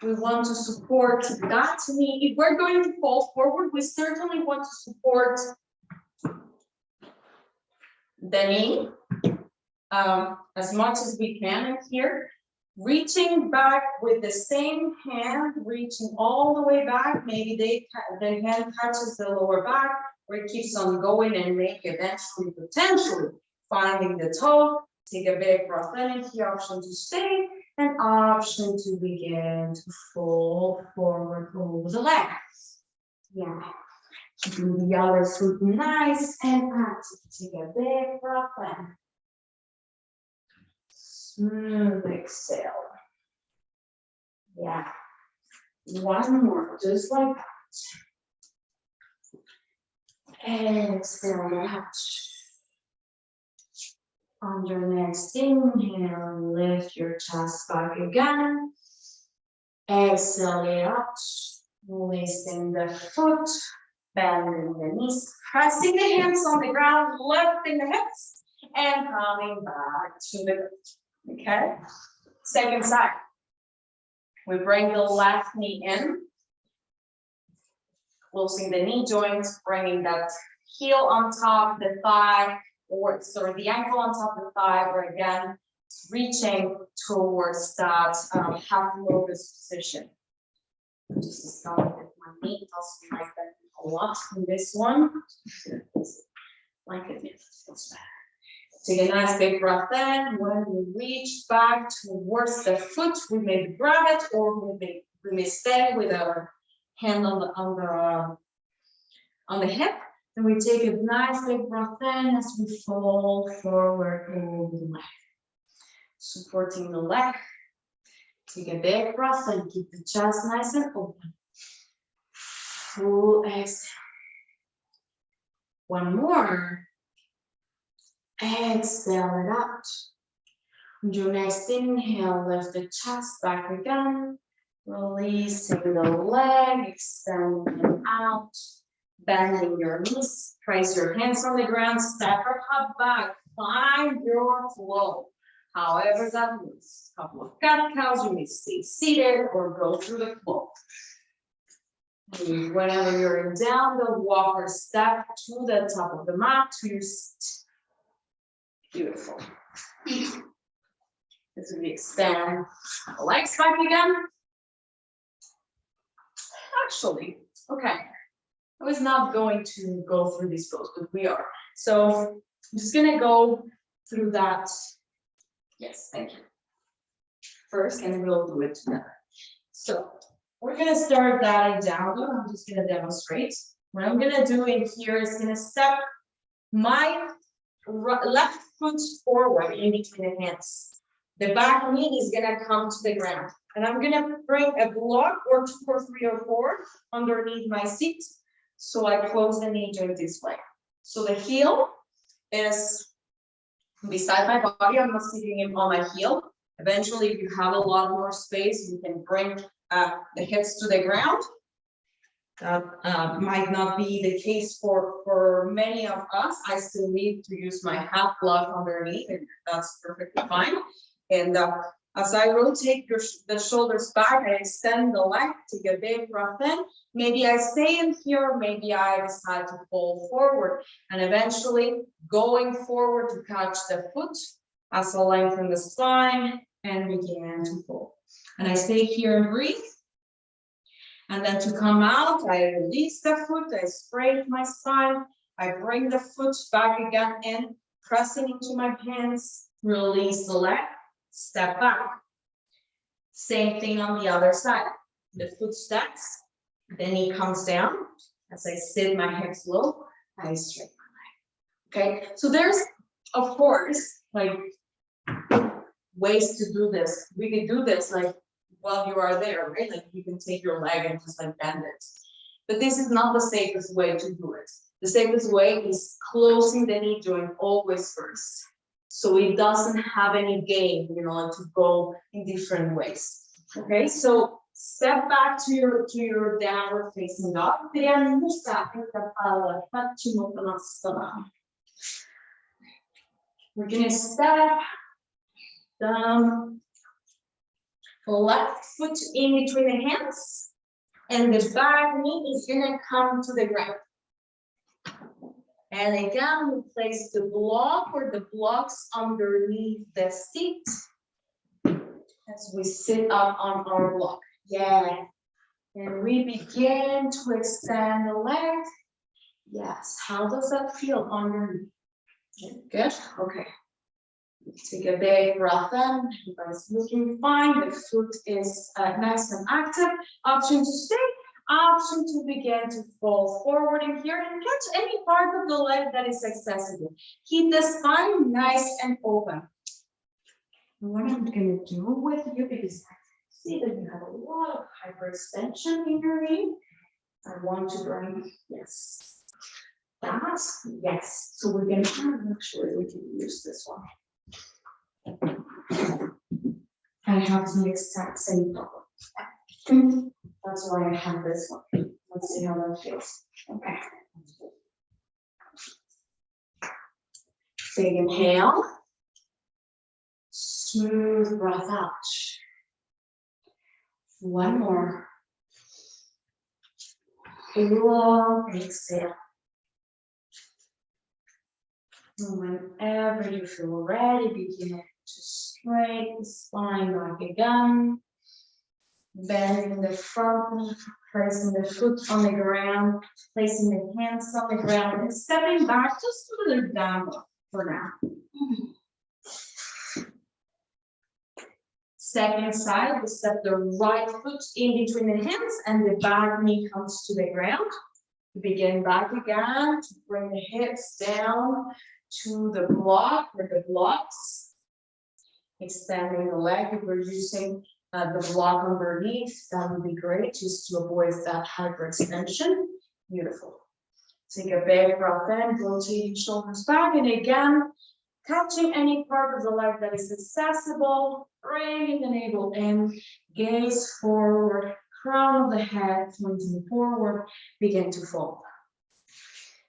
We want to support that knee. If we're going to fall forward, we certainly want to support the knee as much as we can here. Reaching back with the same hand, reaching all the way back. Maybe the hand touches the lower back, or it keeps on going and make eventually, potentially, finding the toe. Take a big breath in here, option to stay, and option to begin to fold forward over the leg. Yeah. Keeping the other foot nice and active. Take a big breath in. Smooth exhale. Yeah. One more, just like that. Exhale out. On your next inhale, lift your chest back again. Exhale it out. Lifting the foot, bending the knees, pressing the hands on the ground, lifting the hips, and coming back to the ground. Okay, second side. We bring the left knee in, closing the knee joint, bringing that heel on top of the thigh, or sorry, the ankle on top of the thigh, or again, reaching towards that half lotus position. Just to start with my knee, also like that a lot in this one. Like it is. Take a nice big breath in. When we reach back towards the foot, we may grab it, or we may stay with our hand on the hip. And we take a nice big breath in as we fold forward over the leg. Supporting the leg. Take a big breath in. Keep the chest nice and open. Full exhale. One more. Exhale it out. On your next inhale, lift the chest back again. Releasing the leg, extending out. Bending your knees, place your hands on the ground, step or hop back, find your flow. However that moves. A couple of cat cows, you may stay seated or go through the flow. And whenever you're in down the walk or step to the top of the mat to your seat. Beautiful. As we extend the legs back again. Actually, okay. I was not going to go through these poses, but we are. So I'm just gonna go through that. Yes, thank you. First, and we'll do it together. So we're gonna start that down. I'm just gonna demonstrate. What I'm gonna do in here is gonna step my left foot forward in between the hands. The back knee is gonna come to the ground. And I'm gonna bring a block or 2 or 3 or 4 underneath my seat. So I close the knee joint this way. So the heel is beside my body. I'm not sitting in on my heel. Eventually, if you have a lot more space, you can bring the hips to the ground. That might not be the case for many of us. I still need to use my half block underneath, and that's perfectly fine. And as I rotate the shoulders back, I extend the leg, take a big breath in. Maybe I stay in here, maybe I decide to fall forward, and eventually going forward to catch the foot as I lengthen the spine and begin to fall. And I stay here and breathe. And then to come out, I release the foot, I straighten my spine, I bring the foot back again in, pressing into my hands, release the leg, step back. Same thing on the other side. The foot steps, the knee comes down. As I sit my hips low, I straighten my leg. Okay, so there's, of course, like ways to do this. We can do this like while you are there, right? Like you can take your leg and just like bend it. But this is not the safest way to do it. The safest way is closing the knee joint always first. So it doesn't have any gain, you know, to go in different ways. Okay, so step back to your downward facing dog. We're gonna step down. Left foot in between the hands, and the back knee is gonna come to the ground. And again, we place the block or the blocks underneath the seat as we sit up on our block. Yeah. And we begin to extend the leg. Yes. How does that feel underneath? Good. Okay. Take a big breath in. Everybody's looking fine. The foot is nice and active. Option to stay. Option to begin to fall forward in here and catch any part of the leg that is accessible. Keep the spine nice and open. And what I'm going to do with you, because I see that you have a lot of hyperextension in your knee, I want to bring, yes, that, yes. So we're going to make sure we can use this one. I have the exact same problem. That's why I have this one. Let's see how that feels. Okay. Big inhale. Smooth breath out. One more. Long exhale. And whenever you feel ready, begin to straighten the spine back again. Bending the front knee, placing the foot on the ground, placing the hands on the ground, and stepping back just a little down for now. Second side, we step the right foot in between the hands and the back knee comes to the ground. Begin back again to bring the hips down to the block or the blocks. Extending the leg if we're using the block underneath, that would be great just to avoid that hyperextension. Beautiful. Take a big breath in, rotate your shoulders back, and again, catching any part of the leg that is accessible, bringing the navel in, gaze forward, crown of the head pointing forward, begin to fold.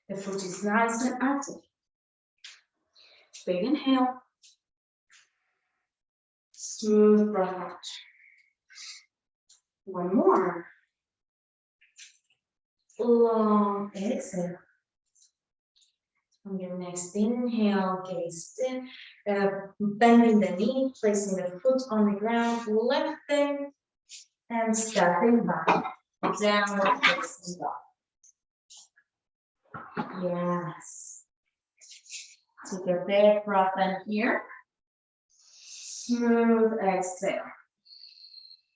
The foot is nice and active. Big inhale. Smooth breath out. One more. Long exhale. On your next inhale, gaze in, bending the knee, placing the foot on the ground, lifting and stepping back. Downward facing dog. Yes. Take a big breath in here. Smooth exhale.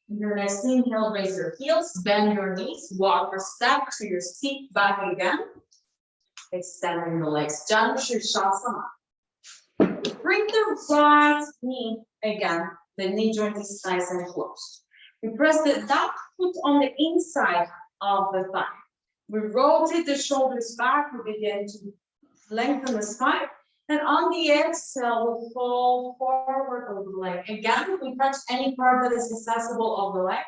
Your next inhale, raise your heels, bend your knees, walk or step to your seat back again. Extending the legs, Janu Shirshasana. Bring the right knee again. The knee joint is nice and closed. You press that foot on the inside of the thigh. We rotate the shoulders back. We begin to lengthen the spine. And on the exhale, we fall forward over the leg. Again, we touch any part that is accessible of the leg.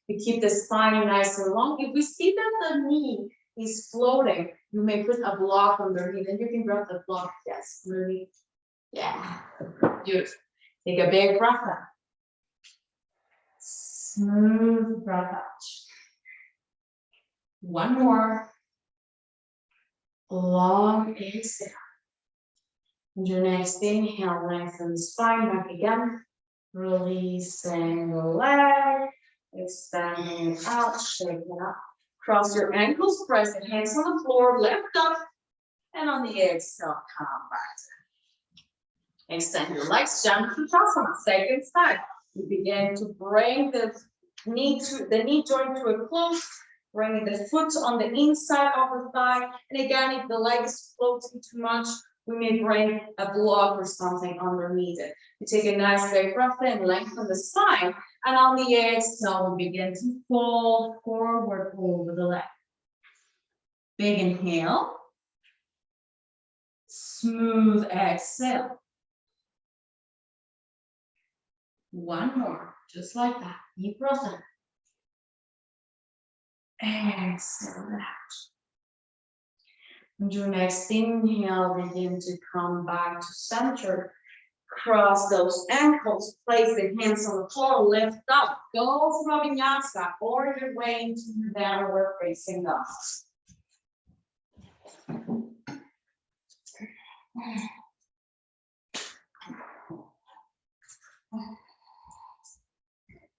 We keep the spine nice and long. If we see that the knee is floating, you may put a block underneath, and you can grab the block, yes, underneath. Yeah, beautiful. Take a big breath out. Smooth breath out. One more. Long exhale. And your next inhale, lengthen the spine back again. Releasing the leg. Extending it out, shake it up. Cross your ankles, press the hands on the floor, lift up. And on the exhale, come back. Extend your legs, jump to Ashtanga. Second side. You begin to bring the knee joint to a close. Bring the foot on the inside of the thigh. And again, if the leg is floating too much, we may bring a block or something underneath it. You take a nice big breath in, lengthen the spine. And on the exhale, we begin to fold forward over the leg. Big inhale. Smooth exhale. One more, just like that. Deep breath in. Exhale it out. And your next inhale, begin to come back to center. Cross those ankles, place the hands on the floor, lift up. Go from vinyasa or your way into the downward facing dog.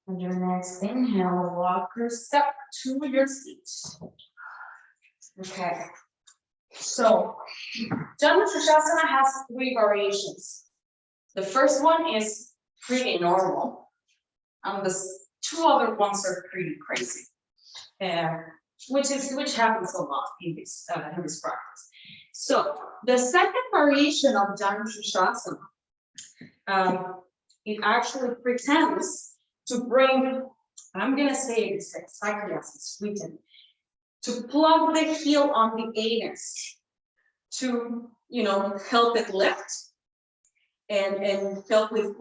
And your next inhale, walk your step to your seat. Okay. So, Janusashasana has 3 variations. The first one is pretty normal, and the 2 other ones are pretty crazy, which happens a lot in this practice. So, the second variation of Janusashasana, it actually pretends to bring, I'm gonna say it's exactly as it's written, to plug the heel on the anus to, help it lift and help with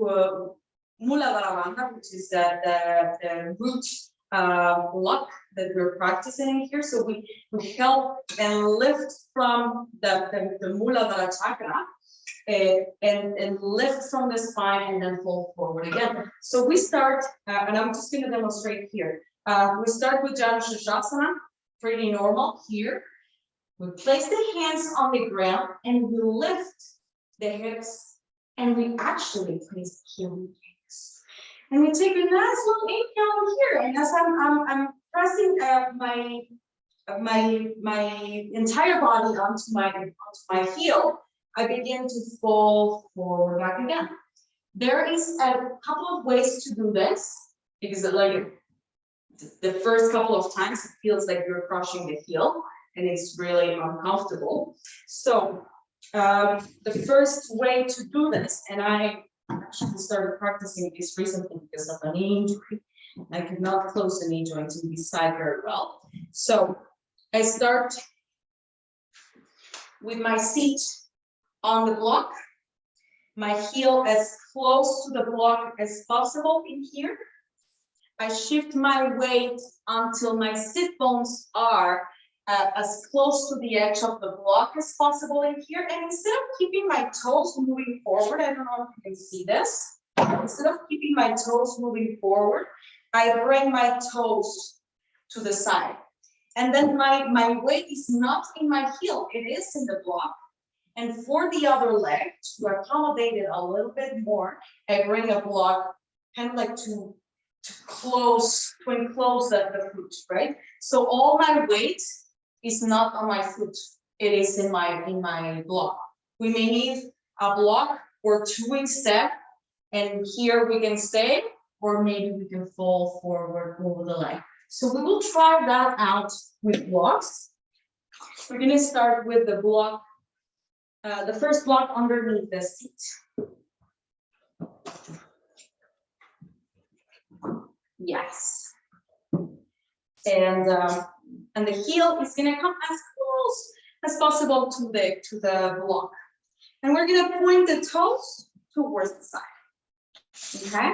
Muladharabandha, which is the root block that we're practicing here. So we help and lift from the Muladhara chakra and lift from the spine and then fold forward again. So we start, and I'm just going to demonstrate here. We start with Janusashasana, pretty normal here. We place the hands on the ground and we lift the hips and we actually place the heel in the hips. And we take a nice long inhale here. And as I'm pressing my entire body onto my heel, I begin to fold forward back again. There is a couple of ways to do this, because the first couple of times it feels like you're crushing the heel and it's really uncomfortable. So the first way to do this, and I actually started practicing this recently because of a knee injury. I could not close the knee joint in this side very well. So I start with my seat on the block, my heel as close to the block as possible in here. I shift my weight until my sit bones are as close to the edge of the block as possible in here. And instead of keeping my toes moving forward, I don't know if you can see this. Instead of keeping my toes moving forward, I bring my toes to the side. And then my weight is not in my heel, it is in the block. And for the other leg, to accommodate it a little bit more, I bring a block kind of like to enclose the foot, right? So all my weight is not on my foot, it is in my block. We may need a block or 2 instead, and here we can stay, or maybe we can fall forward over the leg. So we will try that out with blocks. We're going to start with the block, the first block underneath the seat. Yes. And And the heel is gonna come as close as possible to the block. And we're gonna point the toes towards the side, okay?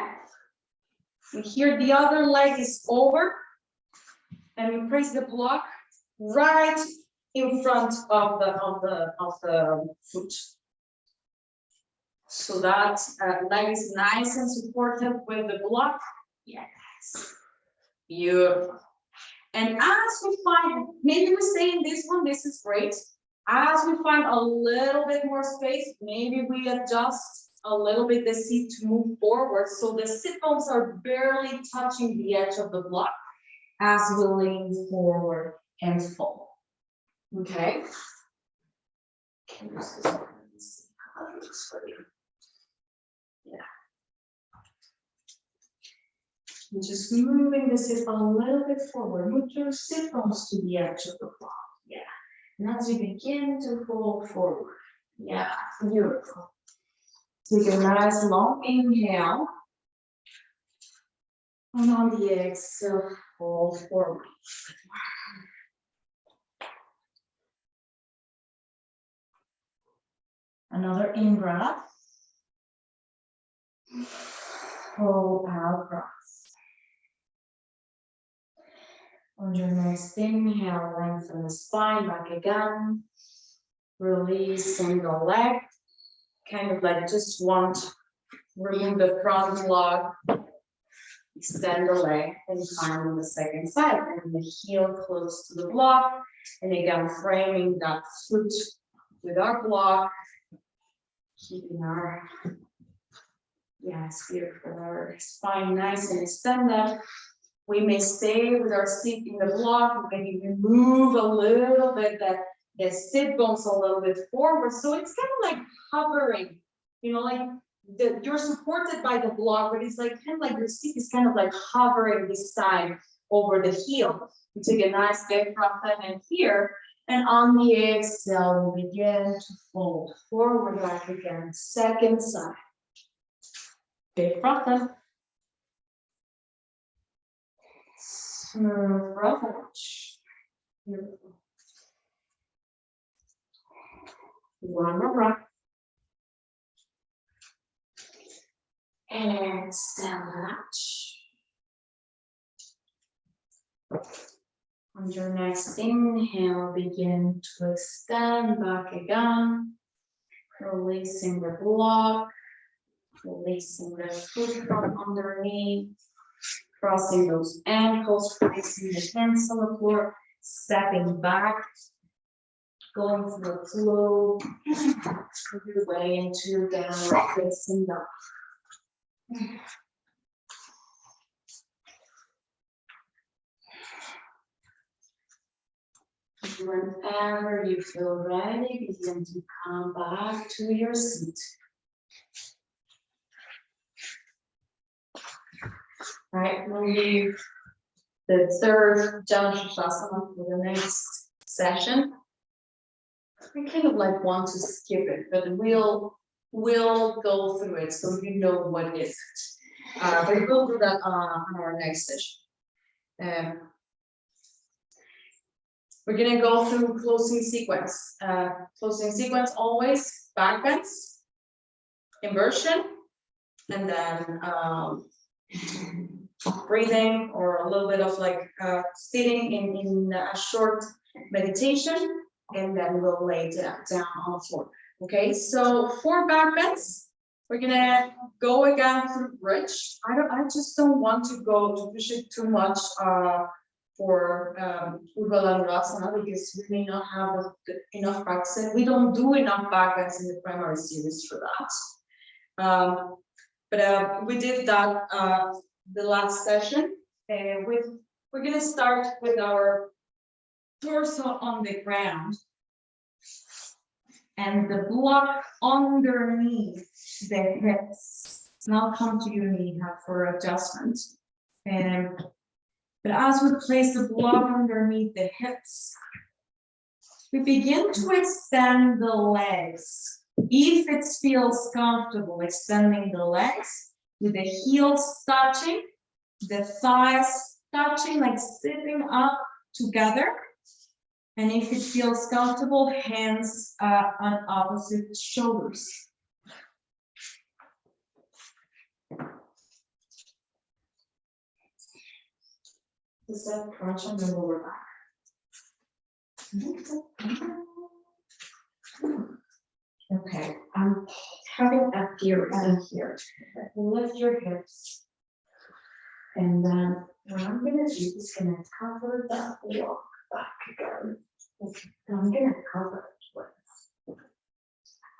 And here the other leg is over, and we place the block right in front of the foot. So that leg is nice and supported with the block. Yes, beautiful. And as we find, maybe we stay in this one, this is great. As we find a little bit more space, maybe we adjust a little bit the seat to move forward so the sit bones are barely touching the edge of the block as we lean forward and fold. Okay? Can you see how it looks for you? Yeah. And just moving the sit a little bit forward. Move your sit bones to the edge of the block. Yeah. And as you begin to fold forward. Yeah, beautiful. Take a nice long inhale. And on the exhale, fold forward. Another in breath. Hold out breath. On your next inhale, lengthen the spine back again. Releasing the leg. Kind of like just remove the front log. Extend the leg and climb on the second side. And the heel close to the block. And again, framing that foot with our block. Keeping our, yes, beautiful, our spine nice and extended. We may stay with our seat in the block, maybe we move a little bit the sit bones a little bit forward. So it's kind of like hovering, you know, like you're supported by the block, but it's like kind of like your seat is kind of like hovering this side over the heel. You take a nice big breath in here. And on the exhale, we begin to fold forward back again, second side. Big breath in. Smooth breath out. Beautiful. One more breath. Exhale out. On your next inhale, begin to extend back again, releasing the block, releasing the foot from underneath, crossing those ankles, placing the hands on the floor, stepping back, going through the flow, your way into downward facing dog. Whenever you feel ready, begin to come back to your seat. All right, we'll leave the third Janusasana for the next session. I kind of like want to skip it, but we'll go through it so you know what is it. But we'll do that on our next session. We're gonna go through closing sequence. Closing sequence always back bends, inversion, and then breathing or a little bit of like sitting in a short meditation, and then we'll lay down on the floor. Okay, so for back bends, we're gonna go again through bridge. I just don't want to push it too much for Urdhva because we may not have enough practice. We don't do enough back bends in the primary series for that. But we did that the last session. We're gonna start with our torso on the ground and the block underneath the hips. Now come to your knee for adjustment. But as we place the block underneath the hips, we begin to extend the legs. If it feels comfortable, extending the legs with the heels touching, the thighs touching, like sitting up together. And if it feels comfortable, hands on opposite shoulders. Does that crunch on the lower back? Okay, I'm having a theory here. Lift your hips. And then what I'm gonna do is gonna cover that block back again. Okay, and I'm gonna cover it with a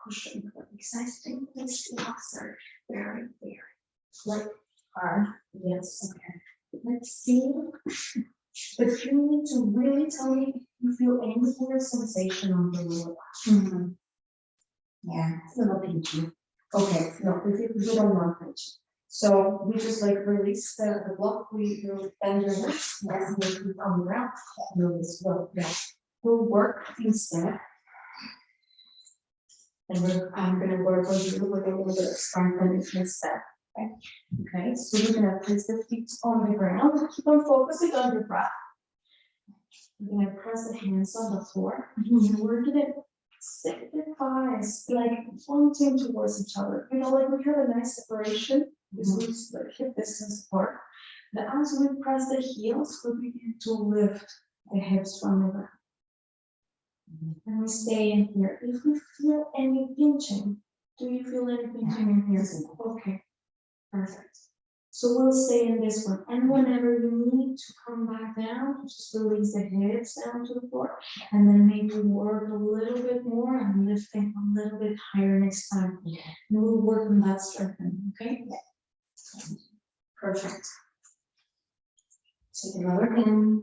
cushion because I think these blocks are very, very like hard. Yes, okay. Let's see. But you need to really tell me if you feel any kind of sensation on the lower back. Yeah, it's a little pinchy. Okay, no, if you don't want pinchy. So we just like release the block, we will bend your hips, and we keep on the ground. Release, well, yeah. We'll work instead. And I'm gonna work on you with a little bit of strengthening instead. Okay, so we're gonna place the feet on the ground. Keep on focusing on your breath. We're gonna press the hands on the floor. We're gonna set the thighs like pointing towards each other. You know, like we have a nice separation. This is like hip distance apart. But as we press the heels, we begin to lift the hips from the ground. And we stay in here. If we feel any pinching, do you feel any pinching in here? Okay, perfect. So we'll stay in this one. And whenever you need to come back down, just release the hips down to the floor. And then maybe work a little bit more and lifting a little bit higher next time. And we'll work on that strengthening, okay? Perfect. Take another in.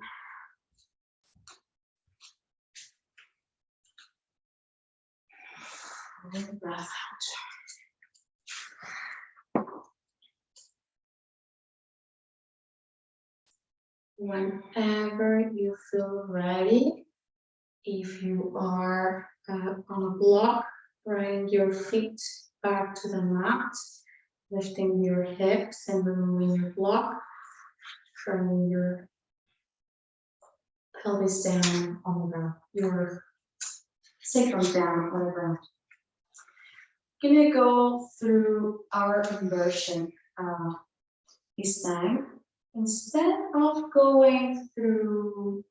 Let the breath out. Whenever you feel ready, if you are on a block, bring your feet back to the mat, lifting your hips and removing your block, turning your pelvis down on the ground, your sacrum down on the ground. Gonna go through our inversion this time. Instead of going through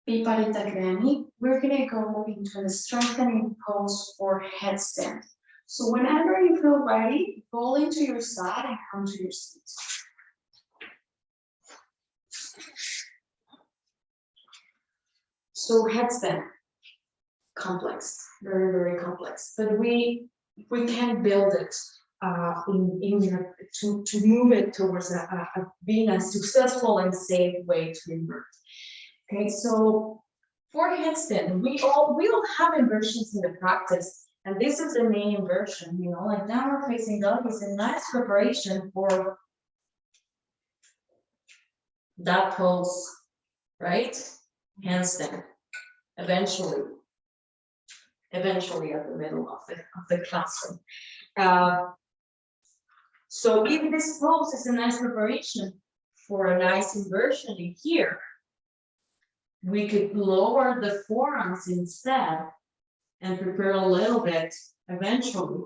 Viparita Granny, we're gonna go into a strengthening pose for headstand. So whenever you feel ready, roll into your side and come to your seat. So headstand, complex, very, very complex, but we can build it to move it towards being a successful and safe way to invert. Okay, so for headstand, we all have inversions in the practice, and this is the main inversion. You know, like downward facing dog is a nice preparation for that pose, right? Handstand. Eventually at the middle of the classroom. So if this pose is a nice preparation for a nice inversion in here, we could lower the forearms instead and prepare a little bit eventually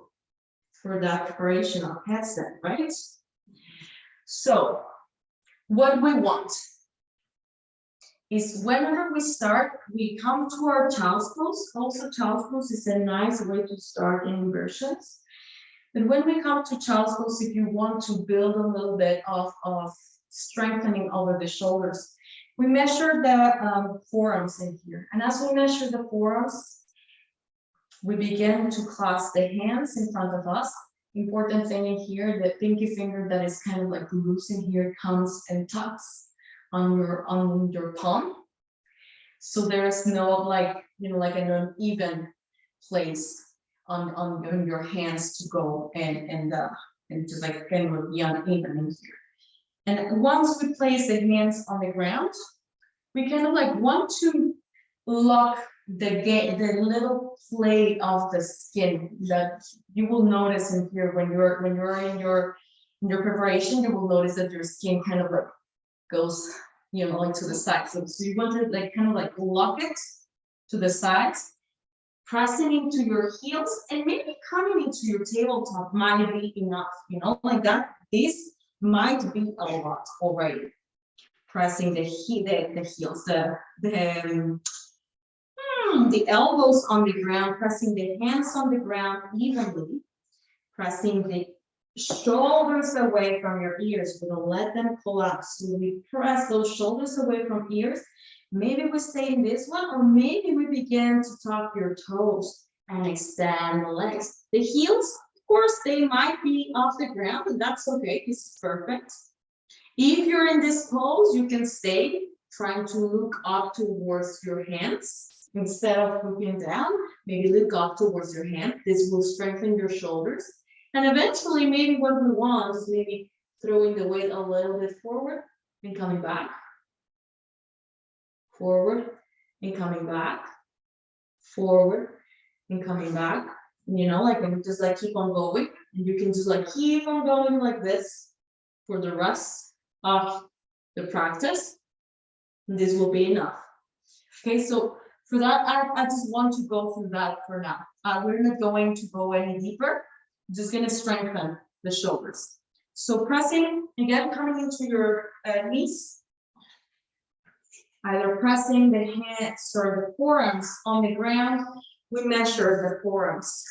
for that preparation of headstand, right? So what we want is whenever we start, we come to our child's pose. Also, child's pose is a nice way to start in inversions. But when we come to child's pose, if you want to build a little bit of strengthening over the shoulders, we measure the forearms in here. And as we measure the forearms, we begin to clasp the hands in front of us. Important thing in here, the pinky finger that is kind of like loose in here comes and tucks on your palm. So there's no like, you know, like an uneven place on your hands to go and just like kind of be uneven in here. And once we place the hands on the ground, we kind of like want to lock the little plate of the skin that you will notice in here when you're in your preparation. You will notice that your skin kind of like goes you know, like to the side. So you want to like kind of like lock it to the sides, pressing into your heels, and maybe coming into your tabletop might be enough, you know, like that. This might be a lot already. Pressing the heels, the elbows on the ground, pressing the hands on the ground evenly, pressing the shoulders away from your ears. We're gonna let them collapse. So we press those shoulders away from ears. Maybe we stay in this one, or maybe we begin to tuck your toes and extend the legs. The heels, of course, they might be off the ground, and that's okay. This is perfect. If you're in this pose, you can stay trying to look up towards your hands instead of looking down. Maybe look up towards your hand. This will strengthen your shoulders. And eventually, maybe what we want is maybe throwing the weight a little bit forward and coming back. Forward and coming back. Forward and coming back. You know, like, and just like keep on going. And you can just like keep on going like this for the rest of the practice. And this will be enough. Okay, so for that, I just want to go through that for now. We're not going to go any deeper. I'm just going to strengthen the shoulders. So pressing, again, coming into your knees. Either pressing the hands or the forearms on the ground. We measure the forearms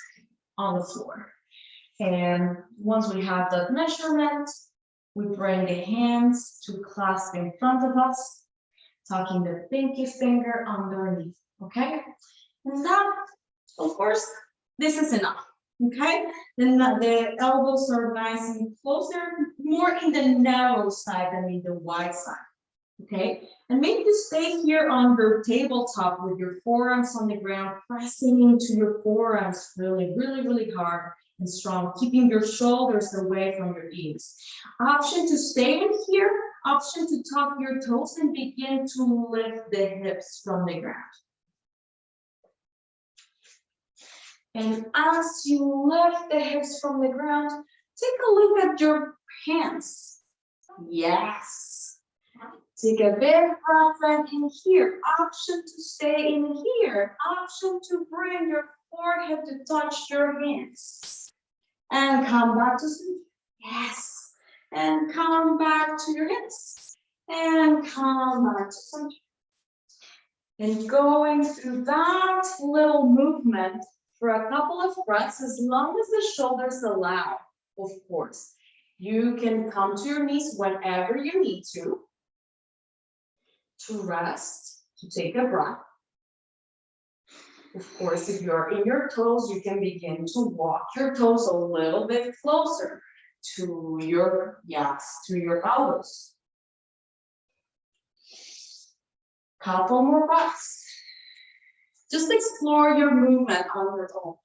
on the floor. And once we have that measurement, we bring the hands to clasp in front of us, tucking the pinky finger underneath, okay? And that, of course, this is enough, okay? Then the elbows are nice and closer, more in the narrow side than in the wide side, okay? And maybe you stay here on your tabletop with your forearms on the ground, pressing into your forearms really, really, really hard and strong, keeping your shoulders away from your ears. Option to stay in here, option to tuck your toes and begin to lift the hips from the ground. And as you lift the hips from the ground, take a look at your hands. Yes. Take a big breath in here. Option to stay in here. Option to bring your forehead to touch your hands. And come back to center. Yes. And come back to your hips. And come back to center. And going through that little movement for a couple of breaths, as long as the shoulders allow, of course. You can come to your knees whenever you need to rest, to take a breath. Of course, if you're in your toes, you can begin to walk your toes a little bit closer to your, to your elbows. Couple more breaths. Just explore your movement on your own.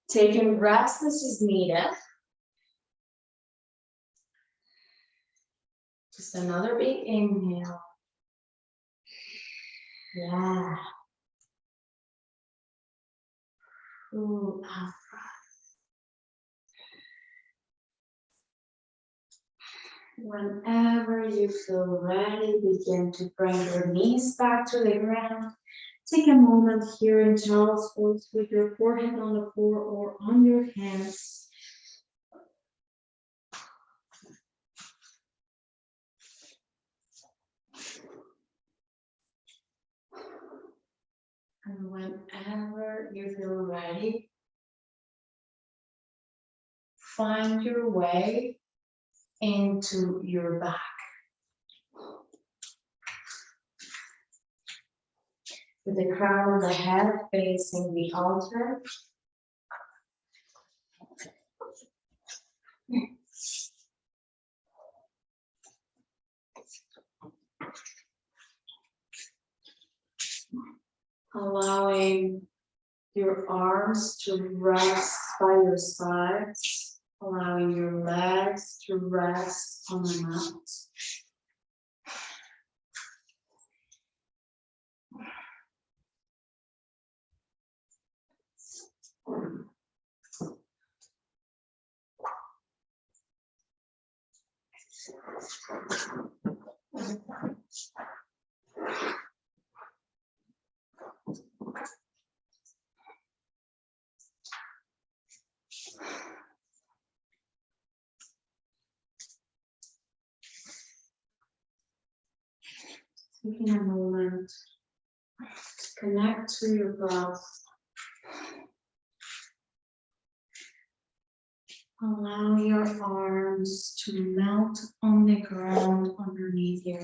Taking rest as is needed. Just another big inhale. Yeah. Ooh, out breath. Whenever you feel ready, begin to bring your knees back to the ground. Take a moment here in child's pose with your forehead on the floor or on your hands. And whenever you feel ready, find your way into your back. With the crown of the head facing the altar. Allowing your arms to rest by your sides, allowing your legs to rest on the mat. Taking a moment to connect to your breath. Allow your arms to melt on the ground underneath you.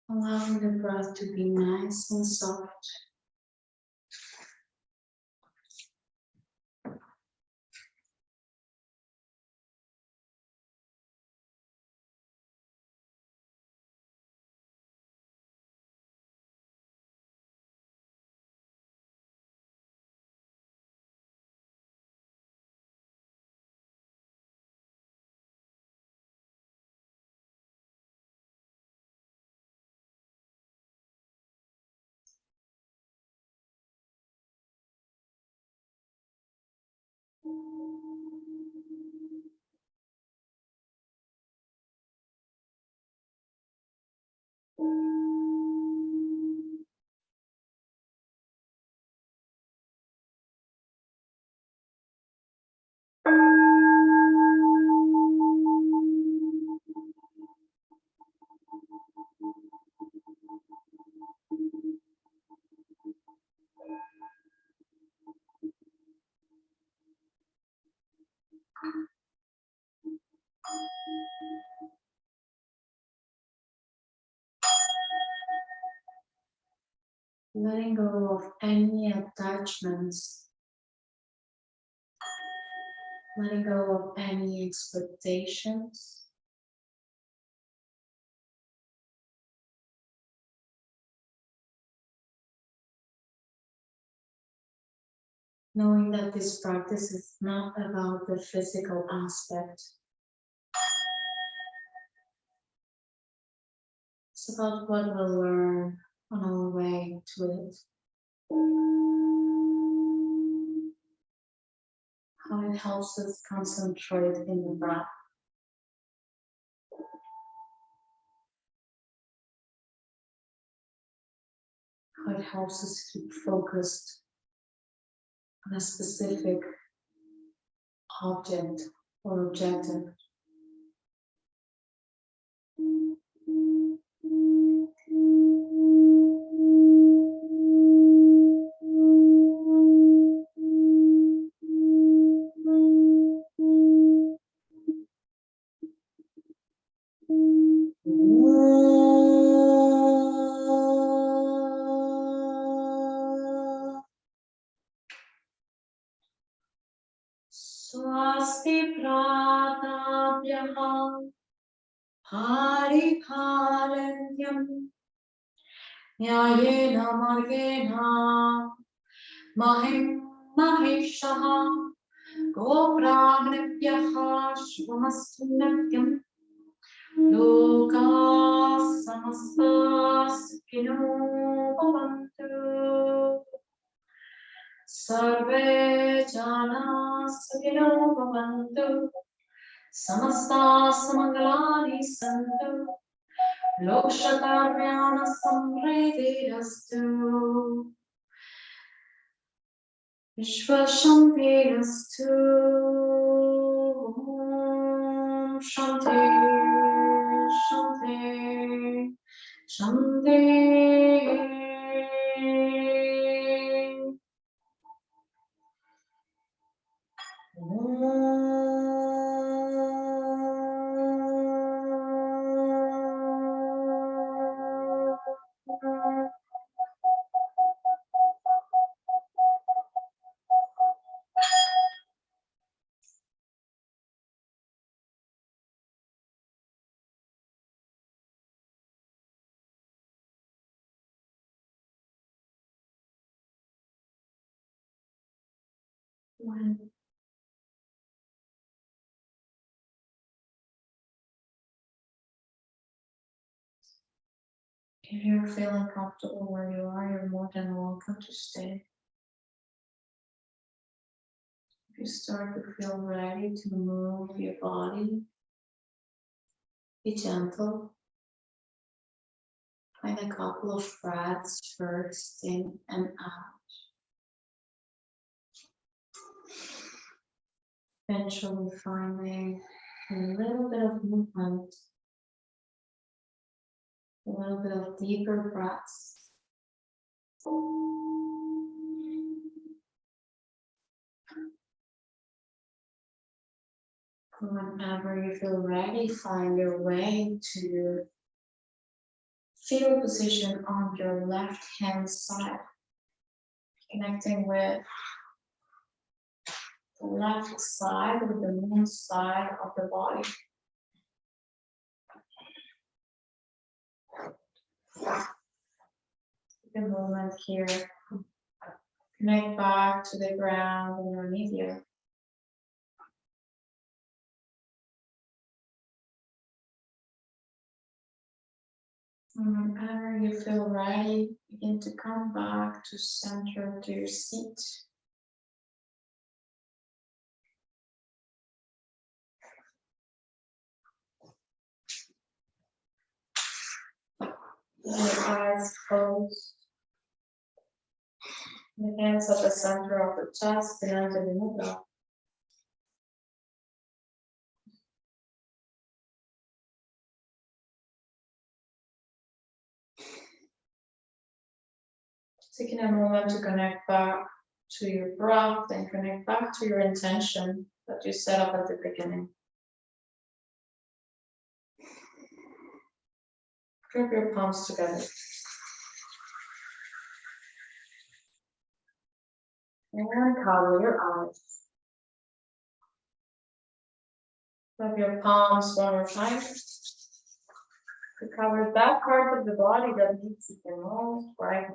Allowing the breath to be nice and soft. Letting go of any attachments, letting go of any expectations, knowing that this practice is not about the physical aspect. It's about what we'll learn on our way to it. How it helps us concentrate in the breath. How it helps us keep focused on a specific object or objective. Swasti pratabhyah pariphalanyam nyayena margena mahim maheshaha gopragnevyah shvamastu natyam loka samastas kino bhavantu sarve jana sukhino bhavantu samasta samangalani santu lokshakaryana samriddhirastu vishvashanti-rastu. Om Shanti Shanti Shanti. When If you're feeling comfortable where you are, you're more than welcome to stay. If you start to feel ready to move your body, be gentle. Find a couple of breaths first, in and out. Eventually finding a little bit of movement, a little bit of deeper breaths. Whenever you feel ready, find your way to fetal position on your left hand side, connecting with the left side with the moon side of the body. Take a moment here. Connect back to the ground underneath you. Whenever you feel ready, begin to come back to center, to your seat. Your eyes closed. The hands at the center of the chest, and under the middle. Taking a moment to connect back to your breath and connect back to your intention that you set up at the beginning. Grip your palms together. And cover your eyes. Rub your palms one more time. To cover that part of the body that needs it the most, right?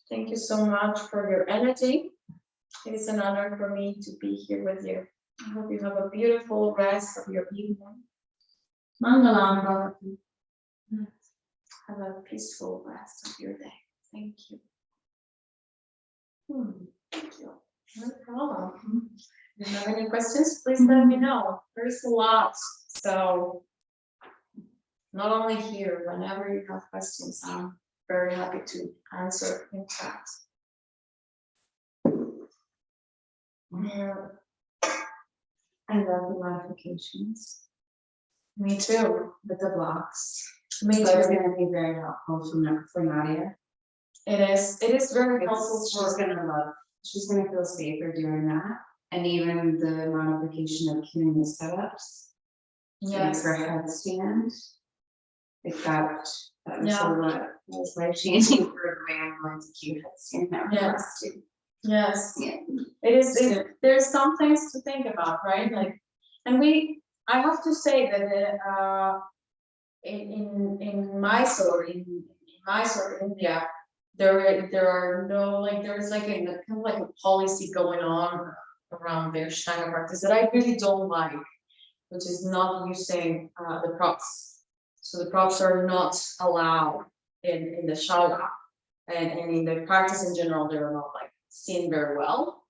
Thank you so much for your energy. It is an honor for me to be here with you. I hope you have a beautiful rest of your evening. Mangalam Bhavati. Have a peaceful rest of your day. Thank you. Thank you. No problem. If you have any questions, please let me know. There's a lot. So not only here, whenever you have questions, I'm very happy to answer in chat. Yeah. I love the modifications Me too. with the blocks. Me So it's too. going to be very helpful for Nadia. It is very helpful She's for going to love. She's going to feel safer doing that, and even the modification of cueing the setups. yes. For headstand. Like that was Yeah. a lot. It was life changing for the way I'm going to cue headstand now. Yes. Yes. Yeah. It is. There's some things to think about, right? Like, and I have to say that in Mysore, in India, there are no, like, there's like a kind of like a policy going on around the Ashtanga practice that I really don't like, which is not using the props. So the props are not allowed in the shaula, and in the practice in general, they're not like seen very well,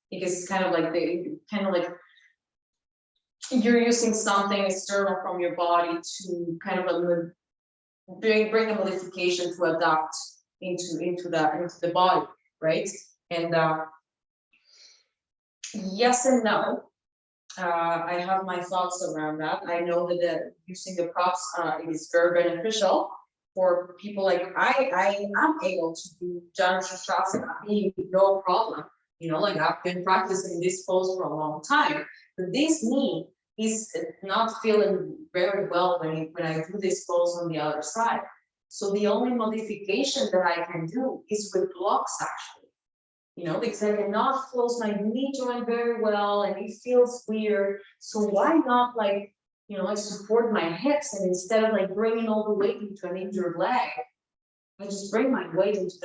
because it's kind of like you're using something external from your body to kind of bring a modification to adapt into the body, right? And yes and no. I have my thoughts around that. I know that using the props is very beneficial for people like I am able to do Janu Shastasana, no problem. You know, like I've been practicing this pose for a long time, but this knee is not feeling very well when I do this pose on the other side. So the only modification that I can do is with blocks, actually. You know, because I cannot close my knee joint very well and it feels weird. So why not, like, you know, like support my hips, and instead of like bringing all the weight into an injured leg, I just bring my weight into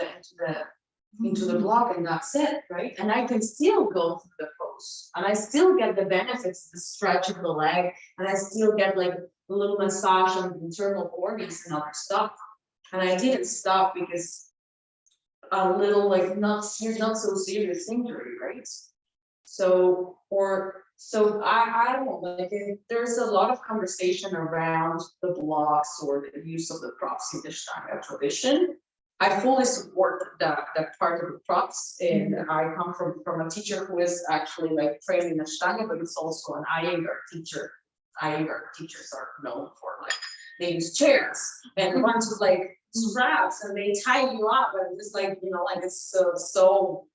into the block and that's it, right? And I can still go through the pose and I still get the benefits, the stretch of the leg, and I still get like a little massage on the internal organs and other stuff. And I didn't stop because a little like not so serious injury, right? So I don't know, like there's a lot of conversation around the blocks or the use of the props in the Ashtanga tradition. I fully support that part of the props, and I come from a teacher who is actually like trained in Ashtanga, but it's also an Iyengar teacher. Iyengar teachers are known for like they use chairs and a bunch of like straps and they tie you up and it's like like it's so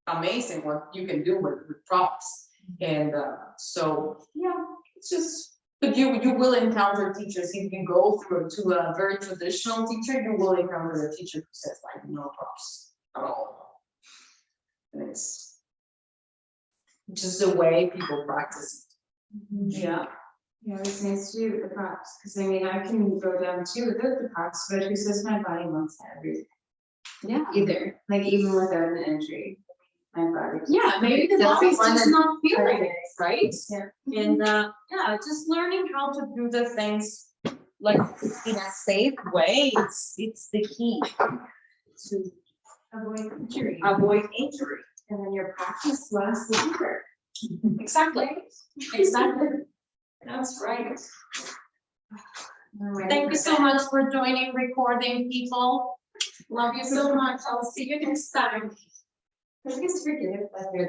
amazing what you can do with props. And so yeah, it's just, but you will encounter teachers if you go through to a very traditional teacher, you will encounter a teacher who says like no props at all. And it's just the way people practice it. Yeah. Yeah, it's nice to do with the props, because I mean, I can go down too without the props, but who says my body wants everything? Yeah. Either, like even without an injury, my body. Yeah, maybe the That's body's one just of- not feeling it, right? Yeah. And yeah, just learning how to do the things like in a safe way, it's the key to Avoid injury. avoid injury. And then your practice lasts longer. Exactly. Exactly. That's right. Thank you so much for joining recording, people. Love you so much. I'll see you next time. I just forget that